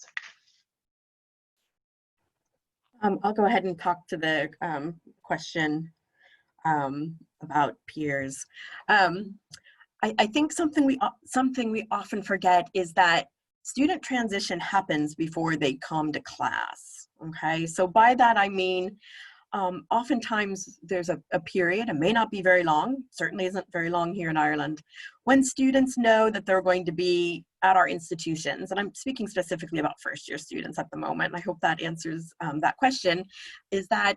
I'll go ahead and talk to the question about peers. I think something we often forget is that student transition happens before they come to class. Okay, so by that I mean, oftentimes there's a period, it may not be very long, certainly isn't very long here in Ireland, when students know that they're going to be at our institutions, and I'm speaking specifically about first-year students at the moment, and I hope that answers that question, is that,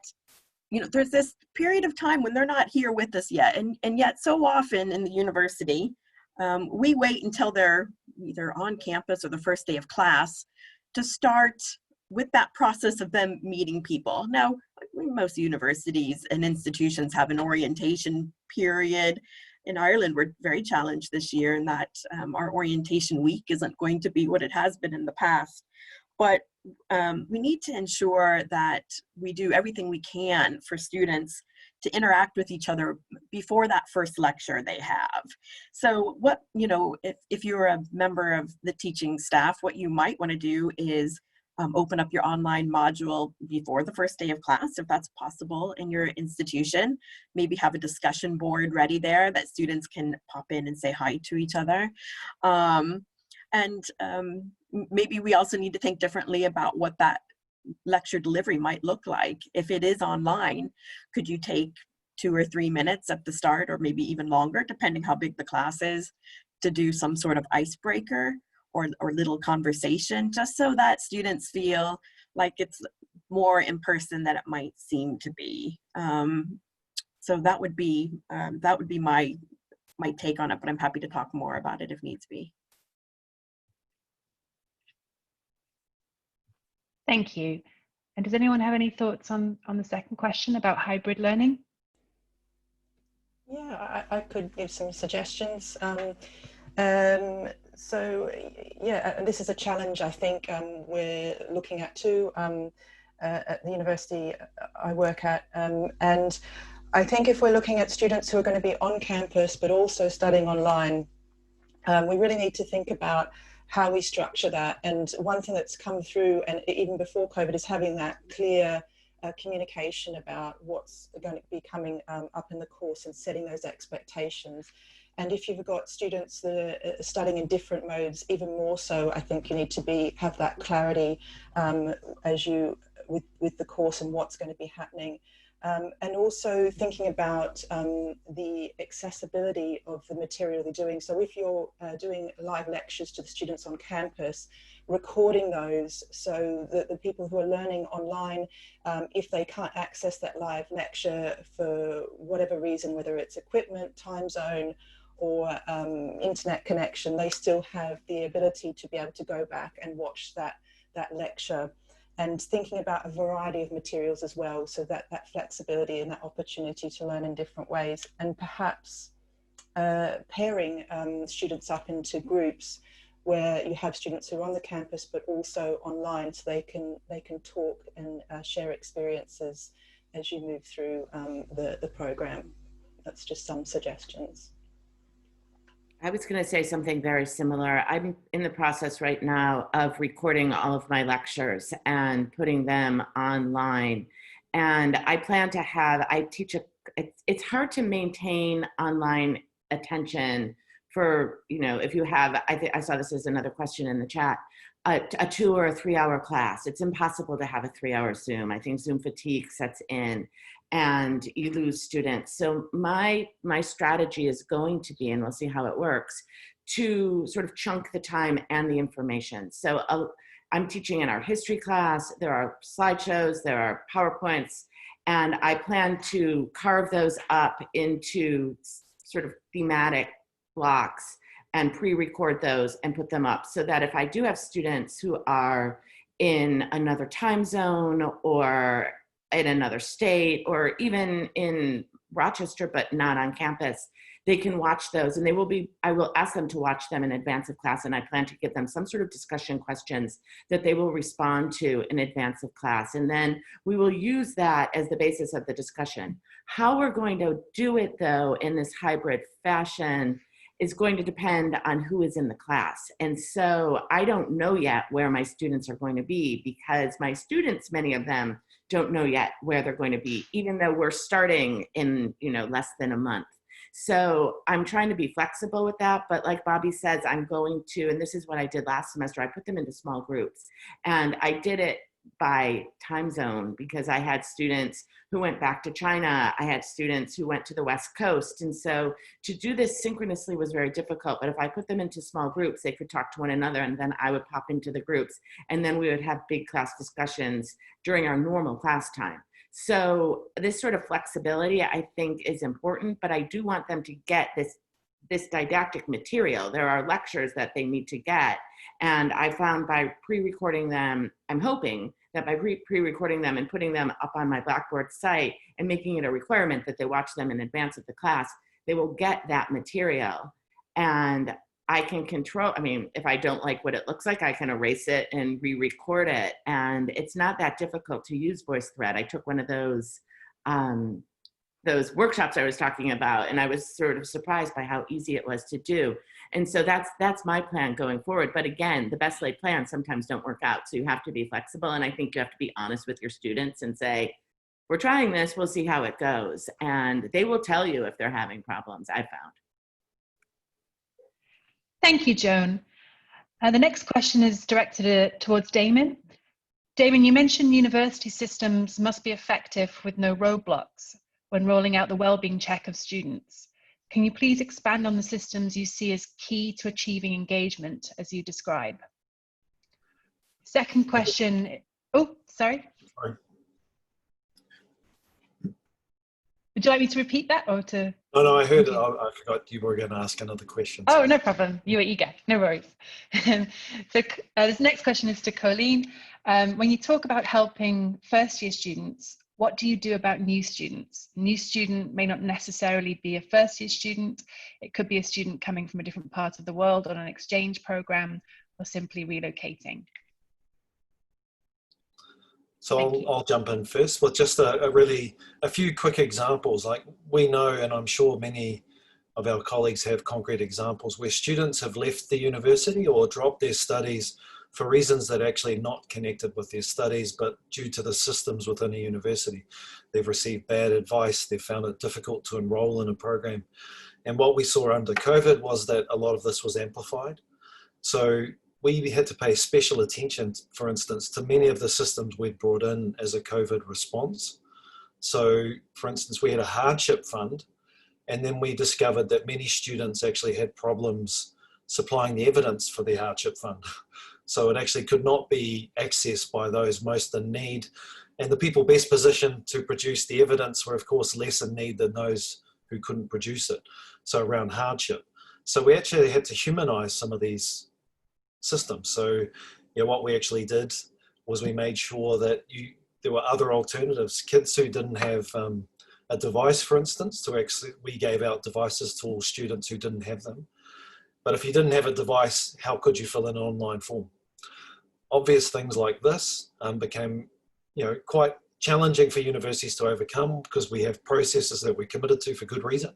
you know, there's this period of time when they're not here with us yet, and yet so often in the university, we wait until they're either on campus or the first day of class to start with that process of them meeting people. Now, most universities and institutions have an orientation period. In Ireland, we're very challenged this year in that our orientation week isn't going to be what it has been in the past. But we need to ensure that we do everything we can for students to interact with each other before that first lecture they have. So what, you know, if you're a member of the teaching staff, what you might want to do is open up your online module before the first day of class, if that's possible in your institution. Maybe have a discussion board ready there that students can pop in and say hi to each other. Maybe we also need to think differently about what that lecture delivery might look like. If it is online, could you take 2 or 3 minutes at the start, or maybe even longer, depending how big the class is, to do some sort of icebreaker or little conversation, just so that students feel like it's more in person than it might seem to be. So that would be my take on it, but I'm happy to talk more about it if needs be. Thank you. And does anyone have any thoughts on the second question about hybrid learning? Yeah, I could give some suggestions. So yeah, this is a challenge I think we're looking at too at the university I work at, and I think if we're looking at students who are going to be on campus but also studying online, we really need to think about how we structure that. And one thing that's come through, and even before COVID, is having that clear communication about what's going to be coming up in the course and setting those expectations. And if you've got students that are studying in different modes, even more so, I think you need to have that clarity with the course and what's going to be happening. and also thinking about the accessibility of the material they're doing. So if you're doing live lectures to the students on campus, recording those so that the people who are learning online, if they can't access that live lecture for whatever reason, whether it's equipment, time zone, or internet connection, they still have the ability to be able to go back and watch that lecture. And thinking about a variety of materials as well, so that flexibility and that opportunity to learn in different ways, and perhaps pairing students up into groups where you have students who are on the campus but also online, so they can talk and share experiences as you move through the program. That's just some suggestions. I was going to say something very similar. I'm in the process right now of recording all of my lectures and putting them online. And I plan to have, it's hard to maintain online attention for, you know, if you have, I saw this as another question in the chat, a 2 or 3 hour class. It's impossible to have a 3 hour Zoom. I think Zoom fatigue sets in and you lose students. So my strategy is going to be, and we'll see how it works, to sort of chunk the time and the information. So I'm teaching in our history class, there are slideshows, there are PowerPoints, and I plan to carve those up into sort of thematic blocks and pre-record those and put them up so that if I do have students who are in another time zone or in another state or even in Rochester but not on campus, they can watch those, and I will ask them to watch them in advance of class, and I plan to give them some sort of discussion questions that they will respond to in advance of class, and then we will use that as the basis of the discussion. How we're going to do it though in this hybrid fashion is going to depend on who is in the class. And so I don't know yet where my students are going to be, because my students, many of them, don't know yet where they're going to be, even though we're starting in, you know, less than a month. So I'm trying to be flexible with that, but like Bobby says, I'm going to, and this is what I did last semester, I put them into small groups, and I did it by time zone because I had students who went back to China. I had students who went to the West Coast. And so to do this synchronously was very difficult. But if I put them into small groups, they could talk to one another, and then I would pop into the groups, and then we would have big class discussions during our normal class time. So this sort of flexibility, I think, is important, but I do want them to get this didactic material. There are lectures that they need to get. And I found by pre-recording them, I'm hoping that by pre-recording them and putting them up on my Blackboard site and making it a requirement that they watch them in advance of the class, they will get that material. And I can control, I mean, if I don't like what it looks like, I can erase it and re-record it. And it's not that difficult to use VoiceThread. I took one of those workshops I was talking about, and I was sort of surprised by how easy it was to do. And so that's my plan going forward. But again, the best laid plans sometimes don't work out. So you have to be flexible. And I think you have to be honest with your students and say, we're trying this, we'll see how it goes. And they will tell you if they're having problems, I found. Thank you, Joan. The next question is directed towards Damon. Damon, you mentioned university systems must be effective with no roadblocks when rolling out the wellbeing check of students. Can you please expand on the systems you see as key to achieving engagement as you describe? Second question, oh, sorry. Would you like me to repeat that or to? No, I heard it. I forgot you were going to ask another question. Oh, no problem. You were eager. No worries. So this next question is to Colleen. When you talk about helping first-year students, what do you do about new students? New student may not necessarily be a first-year student. It could be a student coming from a different part of the world on an exchange program or simply relocating. So I'll jump in first with just a few quick examples. Like we know, and I'm sure many of our colleagues have concrete examples where students have left the university or dropped their studies for reasons that are actually not connected with their studies, but due to the systems within a university. They've received bad advice, they've found it difficult to enroll in a program. And what we saw under COVID was that a lot of this was amplified. So we had to pay special attention, for instance, to many of the systems we'd brought in as a COVID response. So for instance, we had a hardship fund, and then we discovered that many students actually had problems supplying the evidence for their hardship fund. So it actually could not be accessed by those most in need. And the people best positioned to produce the evidence were of course less in need than those who couldn't produce it. So around hardship. So we actually had to humanize some of these systems. So what we actually did was we made sure that there were other alternatives. Kids who didn't have a device, for instance, we gave out devices to all students who didn't have them. But if you didn't have a device, how could you fill in an online form? Obvious things like this became quite challenging for universities to overcome because we have processes that we're committed to for good reason.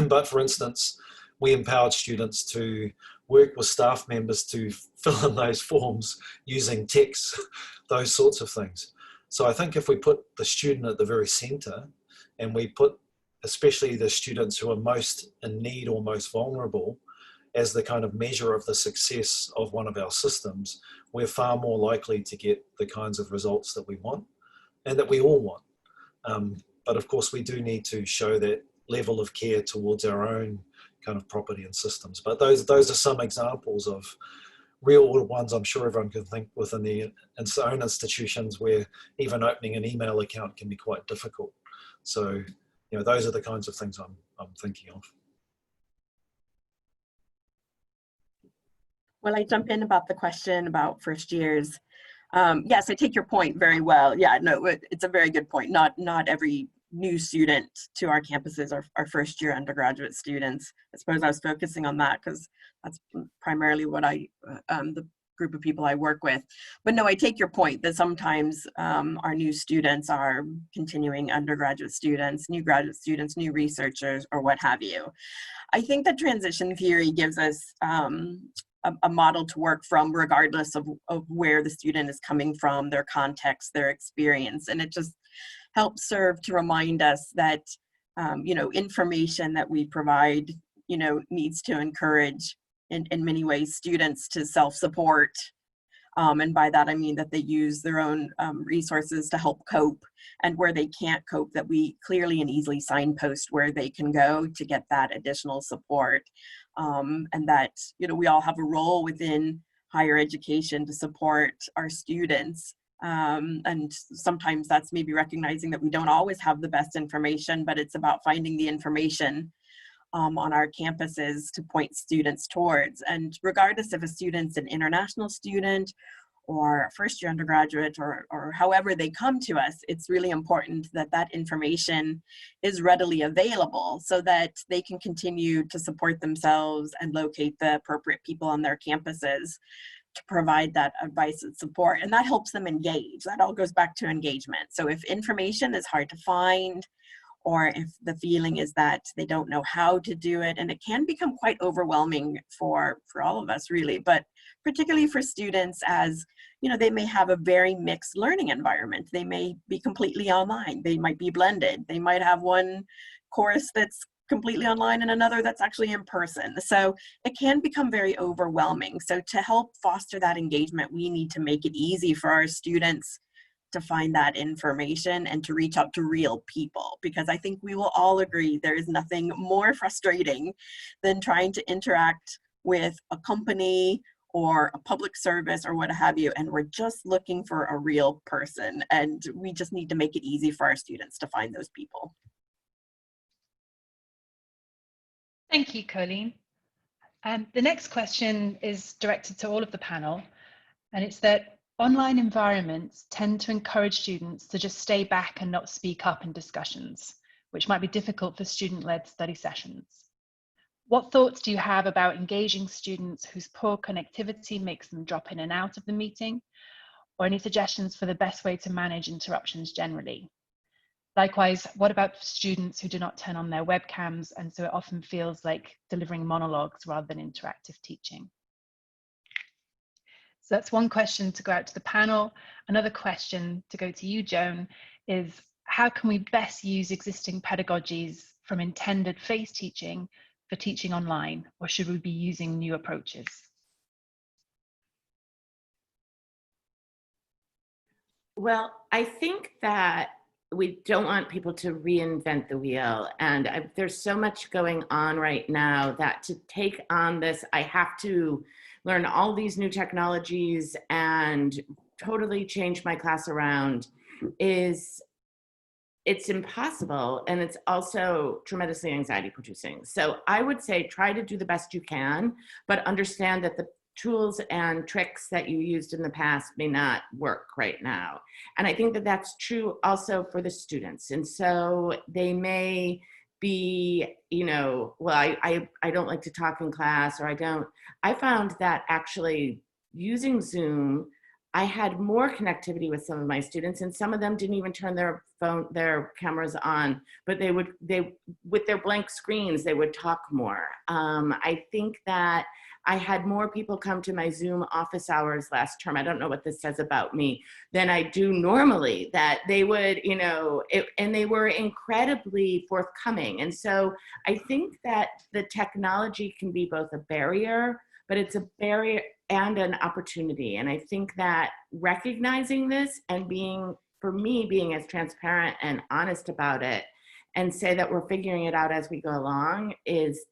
But for instance, we empowered students to work with staff members to fill in those forms using text, those sorts of things. So I think if we put the student at the very center, and we put especially the students who are most in need or most vulnerable as the kind of measure of the success of one of our systems, we're far more likely to get the kinds of results that we want and that we all want. But of course, we do need to show that level of care towards our own kind of property and systems. But those are some examples of real world ones I'm sure everyone can think within their own institutions where even opening an email account can be quite difficult. So, those are the kinds of things I'm thinking of. Well, I jump in about the question about first years. Yes, I take your point very well. Yeah, no, it's a very good point. Not every new student to our campuses are first year undergraduate students. I suppose I was focusing on that because that's primarily what the group of people I work with. But no, I take your point that sometimes our new students are continuing undergraduate students, new graduate students, new researchers, or what have you. I think that transition theory gives us a model to work from regardless of where the student is coming from, their context, their experience. And it just helps serve to remind us that, information that we provide, needs to encourage in many ways students to self-support. And by that, I mean that they use their own resources to help cope, and where they can't cope, that we clearly and easily signpost where they can go to get that additional support. And that, we all have a role within higher education to support our students. And sometimes that's maybe recognizing that we don't always have the best information, but it's about finding the information on our campuses to point students towards. And regardless if a student's an international student or a first year undergraduate or however they come to us, it's really important that that information is readily available so that they can continue to support themselves and locate the appropriate people on their campuses to provide that advice and support. And that helps them engage. That all goes back to engagement. So if information is hard to find, or if the feeling is that they don't know how to do it, and it can become quite overwhelming for all of us really, but particularly for students, as they may have a very mixed learning environment. They may be completely online, they might be blended, they might have one course that's completely online and another that's actually in person. So it can become very overwhelming. So to help foster that engagement, we need to make it easy for our students to find that information and to reach out to real people, because I think we will all agree there is nothing more frustrating than trying to interact with a company or a public service or what have you, and we're just looking for a real person, and we just need to make it easy for our students to find those people. Thank you, Colleen. The next question is directed to all of the panel, and it's that online environments tend to encourage students to just stay back and not speak up in discussions, which might be difficult for student-led study sessions. What thoughts do you have about engaging students whose poor connectivity makes them drop in and out of the meeting, or any suggestions for the best way to manage interruptions generally? Likewise, what about students who do not turn on their webcams, and so it often feels like delivering monologues rather than interactive teaching? So that's one question to go out to the panel. Another question to go to you, Joan, is how can we best use existing pedagogies from intended face teaching for teaching online, or should we be using new approaches? Well, I think that we don't want people to reinvent the wheel. And there's so much going on right now that to take on this, I have to learn all these new technologies and totally change my class around it's impossible, and it's also tremendously anxiety producing. So I would say try to do the best you can, but understand that the tools and tricks that you used in the past may not work right now. And I think that that's true also for the students. And so they may be, well, I don't like to talk in class, or I found that actually using Zoom, I had more connectivity with some of my students, and some of them didn't even turn their cameras on, but they with their blank screens, they would talk more. I think that I had more people come to my Zoom office hours last term. I don't know what this says about me than I do normally, that they would, and they were incredibly forthcoming. And so I think that the technology can be both a barrier, but it's a barrier and an opportunity. And I think that recognizing this and being as transparent and honest about it and say that we're figuring it out as we go along is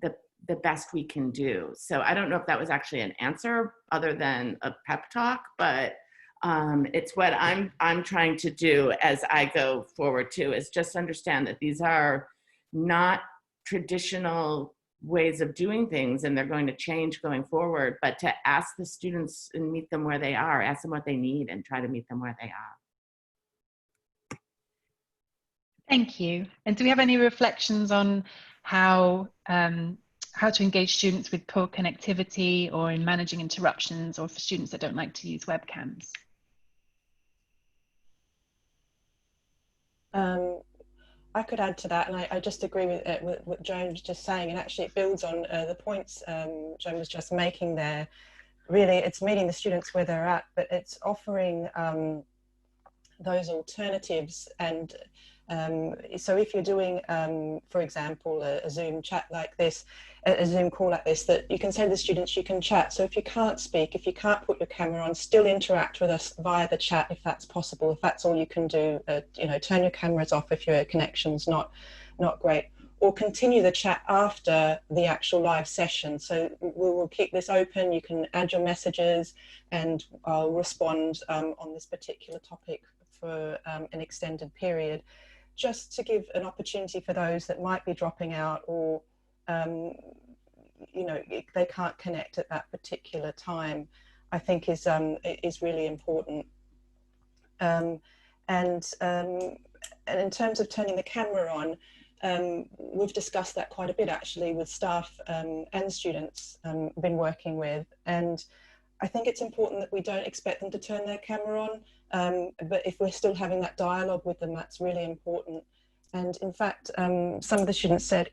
the best we can do. So I don't know if that was actually an answer other than a pep talk, but it's what I'm trying to do as I go forward too, is just understand that these are not traditional ways of doing things, and they're going to change going forward, but to ask the students and meet them where they are, ask them what they need and try to meet them where they are. Thank you. And do we have any reflections on how to engage students with poor connectivity, or in managing interruptions, or for students that don't like to use webcams? I could add to that, and I just agree with what Joan was just saying, and actually it builds on the points Joan was just making there. Really, it's meeting the students where they're at, but it's offering those alternatives. And so if you're doing, for example, a Zoom chat like this, a Zoom call like this, that you can say to the students, you can chat. So if you can't speak, if you can't put your camera on, still interact with us via the chat if that's possible. If that's all you can do, turn your cameras off if your connection's not great, or continue the chat after the actual live session. So we will keep this open. You can add your messages, and I'll respond on this particular topic for an extended period, just to give an opportunity for those that might be dropping out, or they can't connect at that particular time, I think is really important. And in terms of turning the camera on, we've discussed that quite a bit actually with staff and students been working with, and I think it's important that we don't expect them to turn their camera on, but if we're still having that dialogue with them, that's really important. And in fact, some of the students said,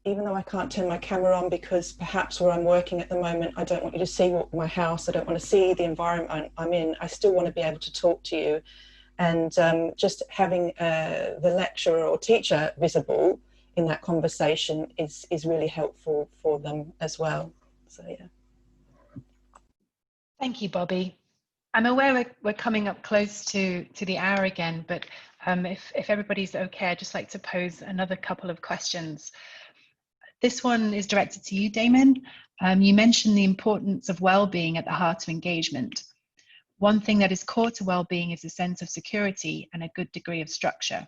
even though I can't turn my camera on because perhaps where I'm working at the moment, I don't want you to see my house, I don't want to see the environment I'm in, I still want to be able to talk to you. And just having the lecturer or teacher visible in that conversation is really helpful for them as well. So yeah. Thank you, Bobby. I'm aware we're coming up close to the hour again, but if everybody's okay, I'd just like to pose another couple of questions. This one is directed to you, Damon. You mentioned the importance of well-being at the heart of engagement. One thing that is core to well-being is a sense of security and a good degree of structure.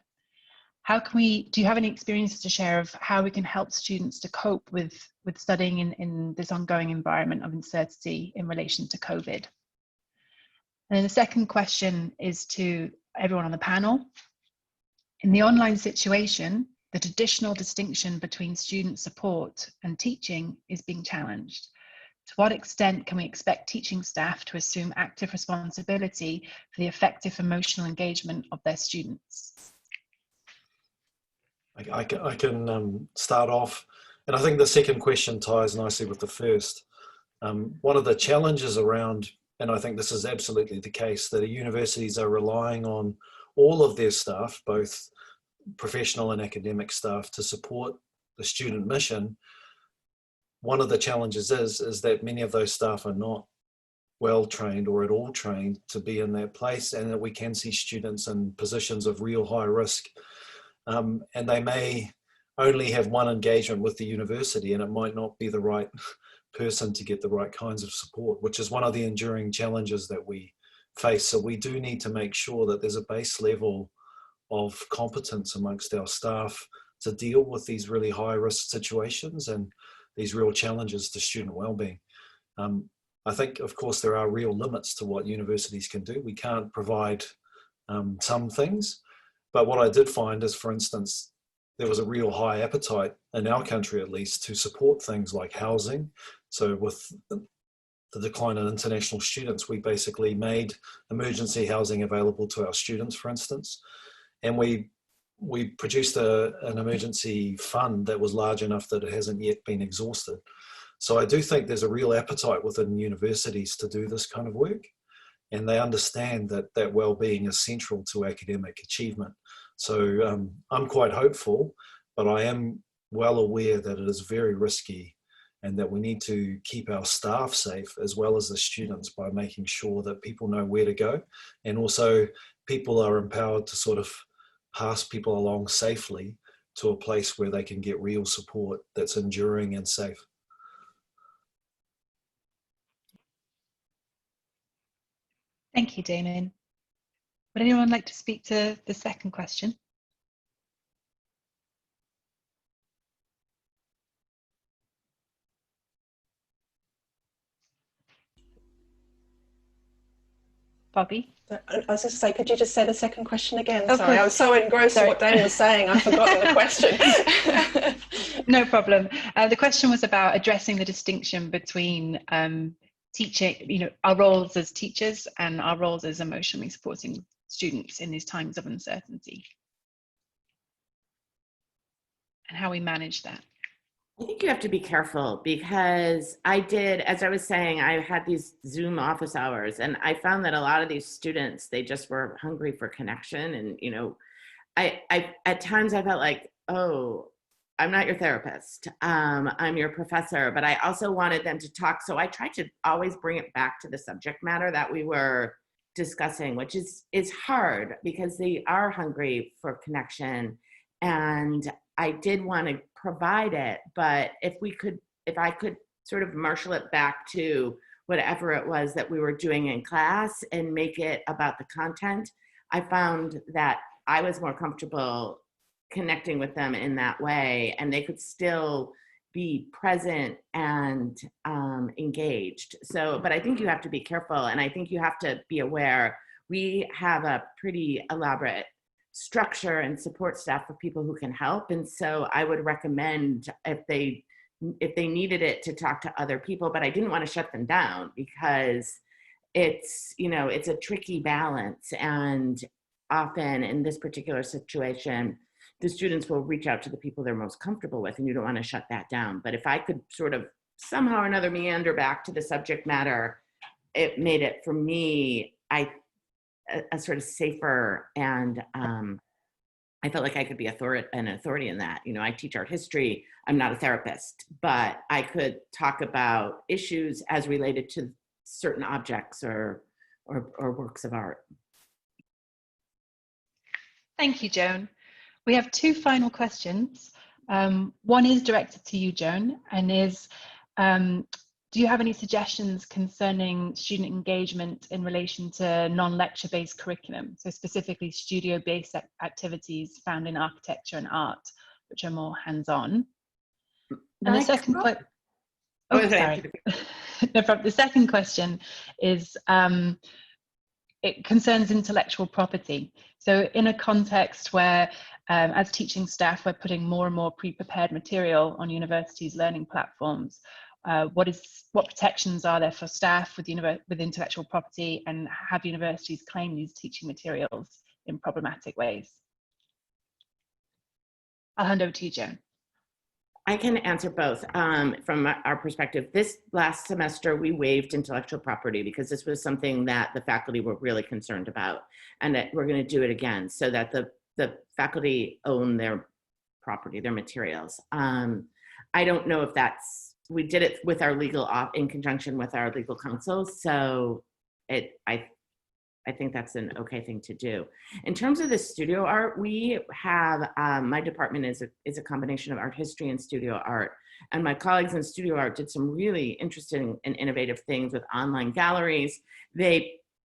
Do you have any experiences to share of how we can help students to cope with studying in this ongoing environment of uncertainty in relation to COVID? And then the second question is to everyone on the panel. In the online situation, the traditional distinction between student support and teaching is being challenged. To what extent can we expect teaching staff to assume active responsibility for the effective emotional engagement of their students? I can start off, and I think the second question ties nicely with the first. One of the challenges around, and I think this is absolutely the case, that universities are relying on all of their staff, both professional and academic staff, to support the student mission. One of the challenges is that many of those staff are not well trained or at all trained to be in that place, and that we can see students in positions of real high risk. And they may only have one engagement with the university, and it might not be the right person to get the right kinds of support, which is one of the enduring challenges that we face. So we do need to make sure that there's a base level of competence amongst our staff to deal with these really high risk situations and these real challenges to student well-being. I think, of course, there are real limits to what universities can do. We can't provide some things, but what I did find is, for instance, there was a real high appetite in our country, at least, to support things like housing. So with the decline in international students, we basically made emergency housing available to our students, for instance, and we produced an emergency fund that was large enough that it hasn't yet been exhausted. So I do think there's a real appetite within universities to do this kind of work, and they understand that well-being is central to academic achievement. So I'm quite hopeful, but I am well aware that it is very risky and that we need to keep our staff safe as well as the students by making sure that people know where to go, and also people are empowered to sort of pass people along safely to a place where they can get real support that's enduring and safe. Thank you, Damien. Would anyone like to speak to the second question? Bobby? I was going to say, could you just say the second question again? Of Sorry, course. I was so engrossed in what Damien was saying, I've forgotten the question. No problem. The question was about addressing the distinction between teaching, our roles as teachers and our roles as emotionally supporting students in these times of uncertainty, and how we manage that. I think you have to be careful, because as I was saying, I had these Zoom office hours, and I found that a lot of these students, they just were hungry for connection. And, I at times I felt like, oh, I'm not your therapist, I'm your professor, but I also wanted them to talk. So I tried to always bring it back to the subject matter that we were discussing, which is hard because they are hungry for connection. And I did want to provide it, but if I could sort of marshal it back to whatever it was that we were doing in class and make it about the content, I found that I was more comfortable connecting with them in that way, and they could still be present and engaged. So, but I think you have to be careful, and I think you have to be aware. We have a pretty elaborate structure and support staff for people who can help, and so I would recommend if they needed it to talk to other people, but I didn't want to shut them down, because it's it's a tricky balance, and often in this particular situation the students will reach out to the people they're most comfortable with, and you don't want to shut that down. But if I could sort of somehow or another meander back to the subject matter, it made it for me a sort of safer, and I felt like I could be an authority in that. I teach art history. I'm not a therapist, but I could talk about issues as related to certain objects or works of art. Thank you, Joan. We have two final questions. One is directed to you, Joan, and is, do you have any suggestions concerning student engagement in relation to non-lecture based curriculum? So specifically studio-based activities found in architecture and art, which are more hands-on. And the second question, sorry. No problem. The second question is, it concerns intellectual property. So in a context where, as teaching staff, we're putting more and more pre-prepared material on universities' learning platforms, what protections are there for staff with intellectual property, and have universities claim these teaching materials in problematic ways? I'll hand over to you, Joan. I can answer both. From our perspective, this last semester we waived intellectual property because this was something that the faculty were really concerned about, and that we're going to do it again so that the faculty own their property, their materials. I don't know if that's we did it with our in conjunction with our legal counsel. So I think that's an okay thing to do. In terms of the studio art, we have, my department is a combination of art history and studio art. And my colleagues in studio art did some really interesting and innovative things with online galleries.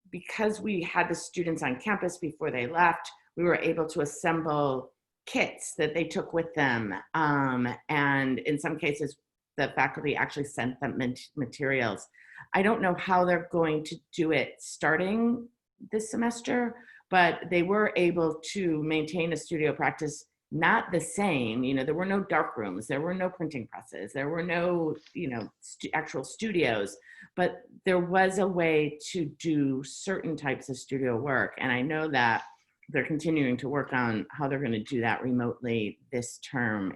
Because we had the students on campus before they left, we were able to assemble kits that they took with them. And in some cases, the faculty actually sent them materials. I don't know how they're going to do it starting this semester, but they were able to maintain a studio practice, not the same. You know, there were no dark rooms, there were no printing presses, there were no, you know, actual studios, but there was a way to do certain types of studio work. And I know that they're continuing to work on how they're going to do that remotely this term,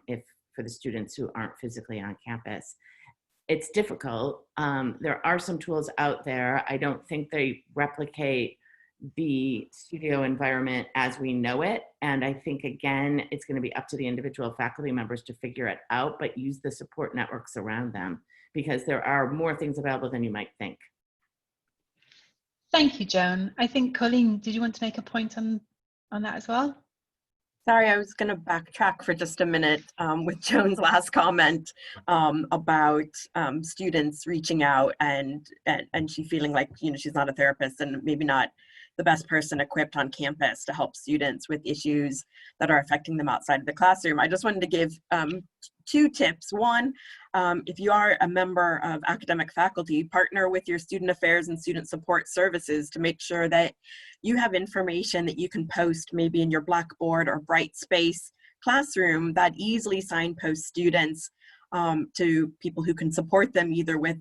for the students who aren't physically on campus. It's difficult. There are some tools out there. I don't think they replicate the studio environment as we know it. And I think, again, it's going to be up to the individual faculty members to figure it out, but use the support networks around them, because there are more things available than you might think. Thank you, Joan. I think, Colleen, did you want to make a point on that as well? Sorry, I was going to backtrack for just a minute with Joan's last comment about students reaching out and she feeling like, you know, she's not a therapist and maybe not the best person equipped on campus to help students with issues that are affecting them outside of the classroom. I just wanted to give 2 tips. One, if you are a member of academic faculty, partner with your student affairs and student support services to make sure that you have information that you can post maybe in your Blackboard or Brightspace classroom that easily signpost students to people who can support them either with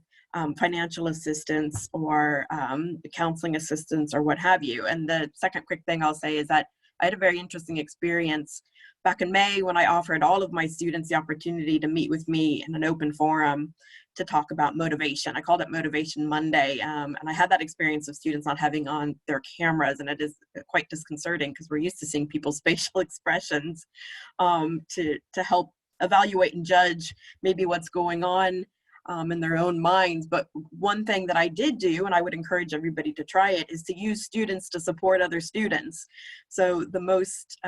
financial assistance or counseling assistance or what have you. And the second quick thing I'll say is that I had a very interesting experience back in May when I offered all of my students the opportunity to meet with me in an open forum to talk about motivation. I called it Motivation Monday, and I had that experience of students not having on their cameras, and it is quite disconcerting because we're used to seeing people's facial expressions to help evaluate and judge maybe what's going on in their own minds. But one thing that I did do, and I would encourage everybody to try it, is to use students to support other students. So the most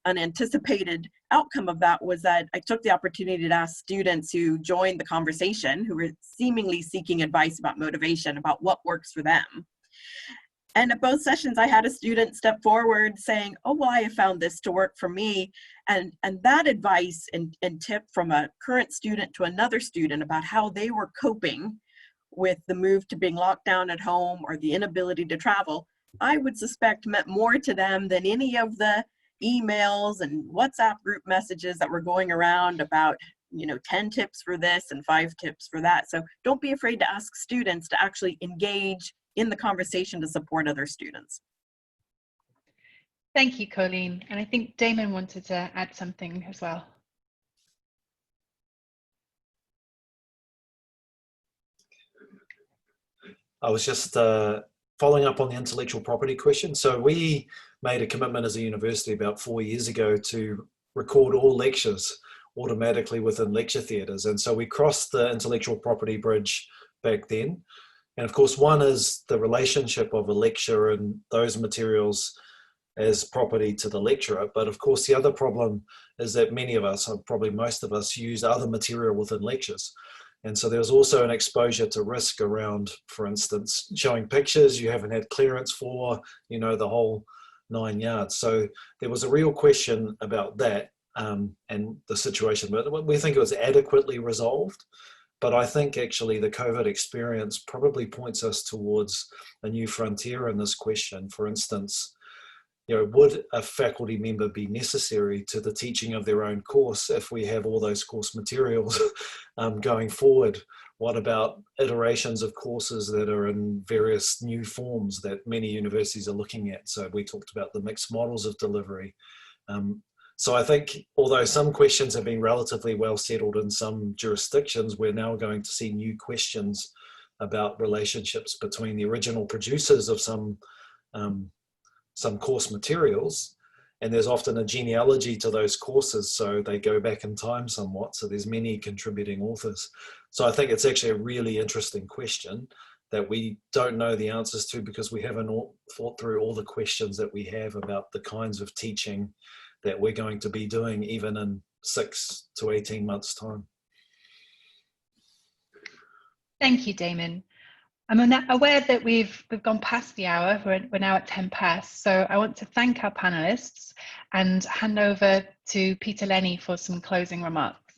unanticipated outcome of that was that I took the opportunity to ask students who joined the conversation, who were seemingly seeking advice about motivation, about what works for them. And at both sessions, I had a student step forward saying, oh, well, I have found this to work for me. And that advice and tip from a current student to another student about how they were coping with the move to being locked down at home or the inability to travel, I would suspect meant more to them than any of the emails and WhatsApp group messages that were going around about, you know, 10 tips for this and 5 tips for that. So don't be afraid to ask students to actually engage in the conversation to support other students. Thank you, Colleen. And I think Damon wanted to add something as well. I was just following up on the intellectual property question. So we made a commitment as a university about 4 years ago to record all lectures automatically within lecture theatres. And so we crossed the intellectual property bridge back then. And of course, one is the relationship of a lecture and those materials as property to the lecturer. But of course, the other problem is that many of us, or probably most of us, use other material within lectures. And so there's also an exposure to risk around, for instance, showing pictures you haven't had clearance for, you know, the whole 9 yards. So there was a real question about that and the situation. But we think it was adequately resolved. But I think actually the COVID experience probably points us towards a new frontier in this question. For instance, you know, would a faculty member be necessary to the teaching of their own course if we have all those course materials going forward? What about iterations of courses that are in various new forms that many universities are looking at? So we talked about the mixed models of delivery. So I think although some questions have been relatively well settled in some jurisdictions, we're now going to see new questions about relationships between the original producers of some course materials and there's often a genealogy to those courses, so they go back in time somewhat, so there's many contributing authors. So I think it's actually a really interesting question that we don't know the answers to because we haven't thought through all the questions that we have about the kinds of teaching that we're going to be doing even in 6 to 18 months' time. Thank you, Damon. I'm aware that we've gone past the hour. We're now at 10 past. So I want to thank our panelists and hand over to Peter Lenny for some closing remarks.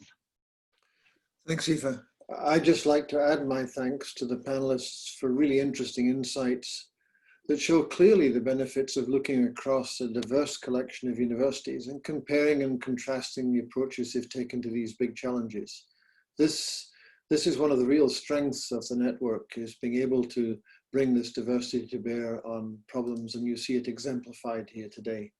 Thanks, Aoife. I'd just like to add my thanks to the panelists for really interesting insights that show clearly the benefits of looking across a diverse collection of universities and comparing and contrasting the approaches they've taken to these big challenges. This is one of the real strengths of the network, is being able to bring this diversity to bear on problems, and you see it exemplified here today.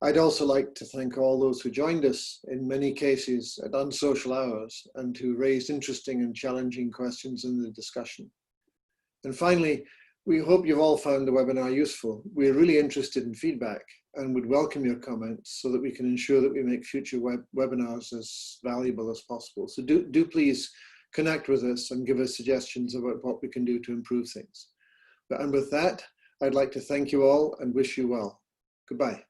I'd also like to thank all those who joined us, in many cases at unsocial hours, and who raised interesting and challenging questions in the discussion. And finally, we hope you've all found the webinar useful. We're really interested in feedback and would welcome your comments so that we can ensure that we make future webinars as valuable as possible. So do please connect with us and give us suggestions about what we can do to improve things. And with that, I'd like to thank you all and wish you well. Goodbye.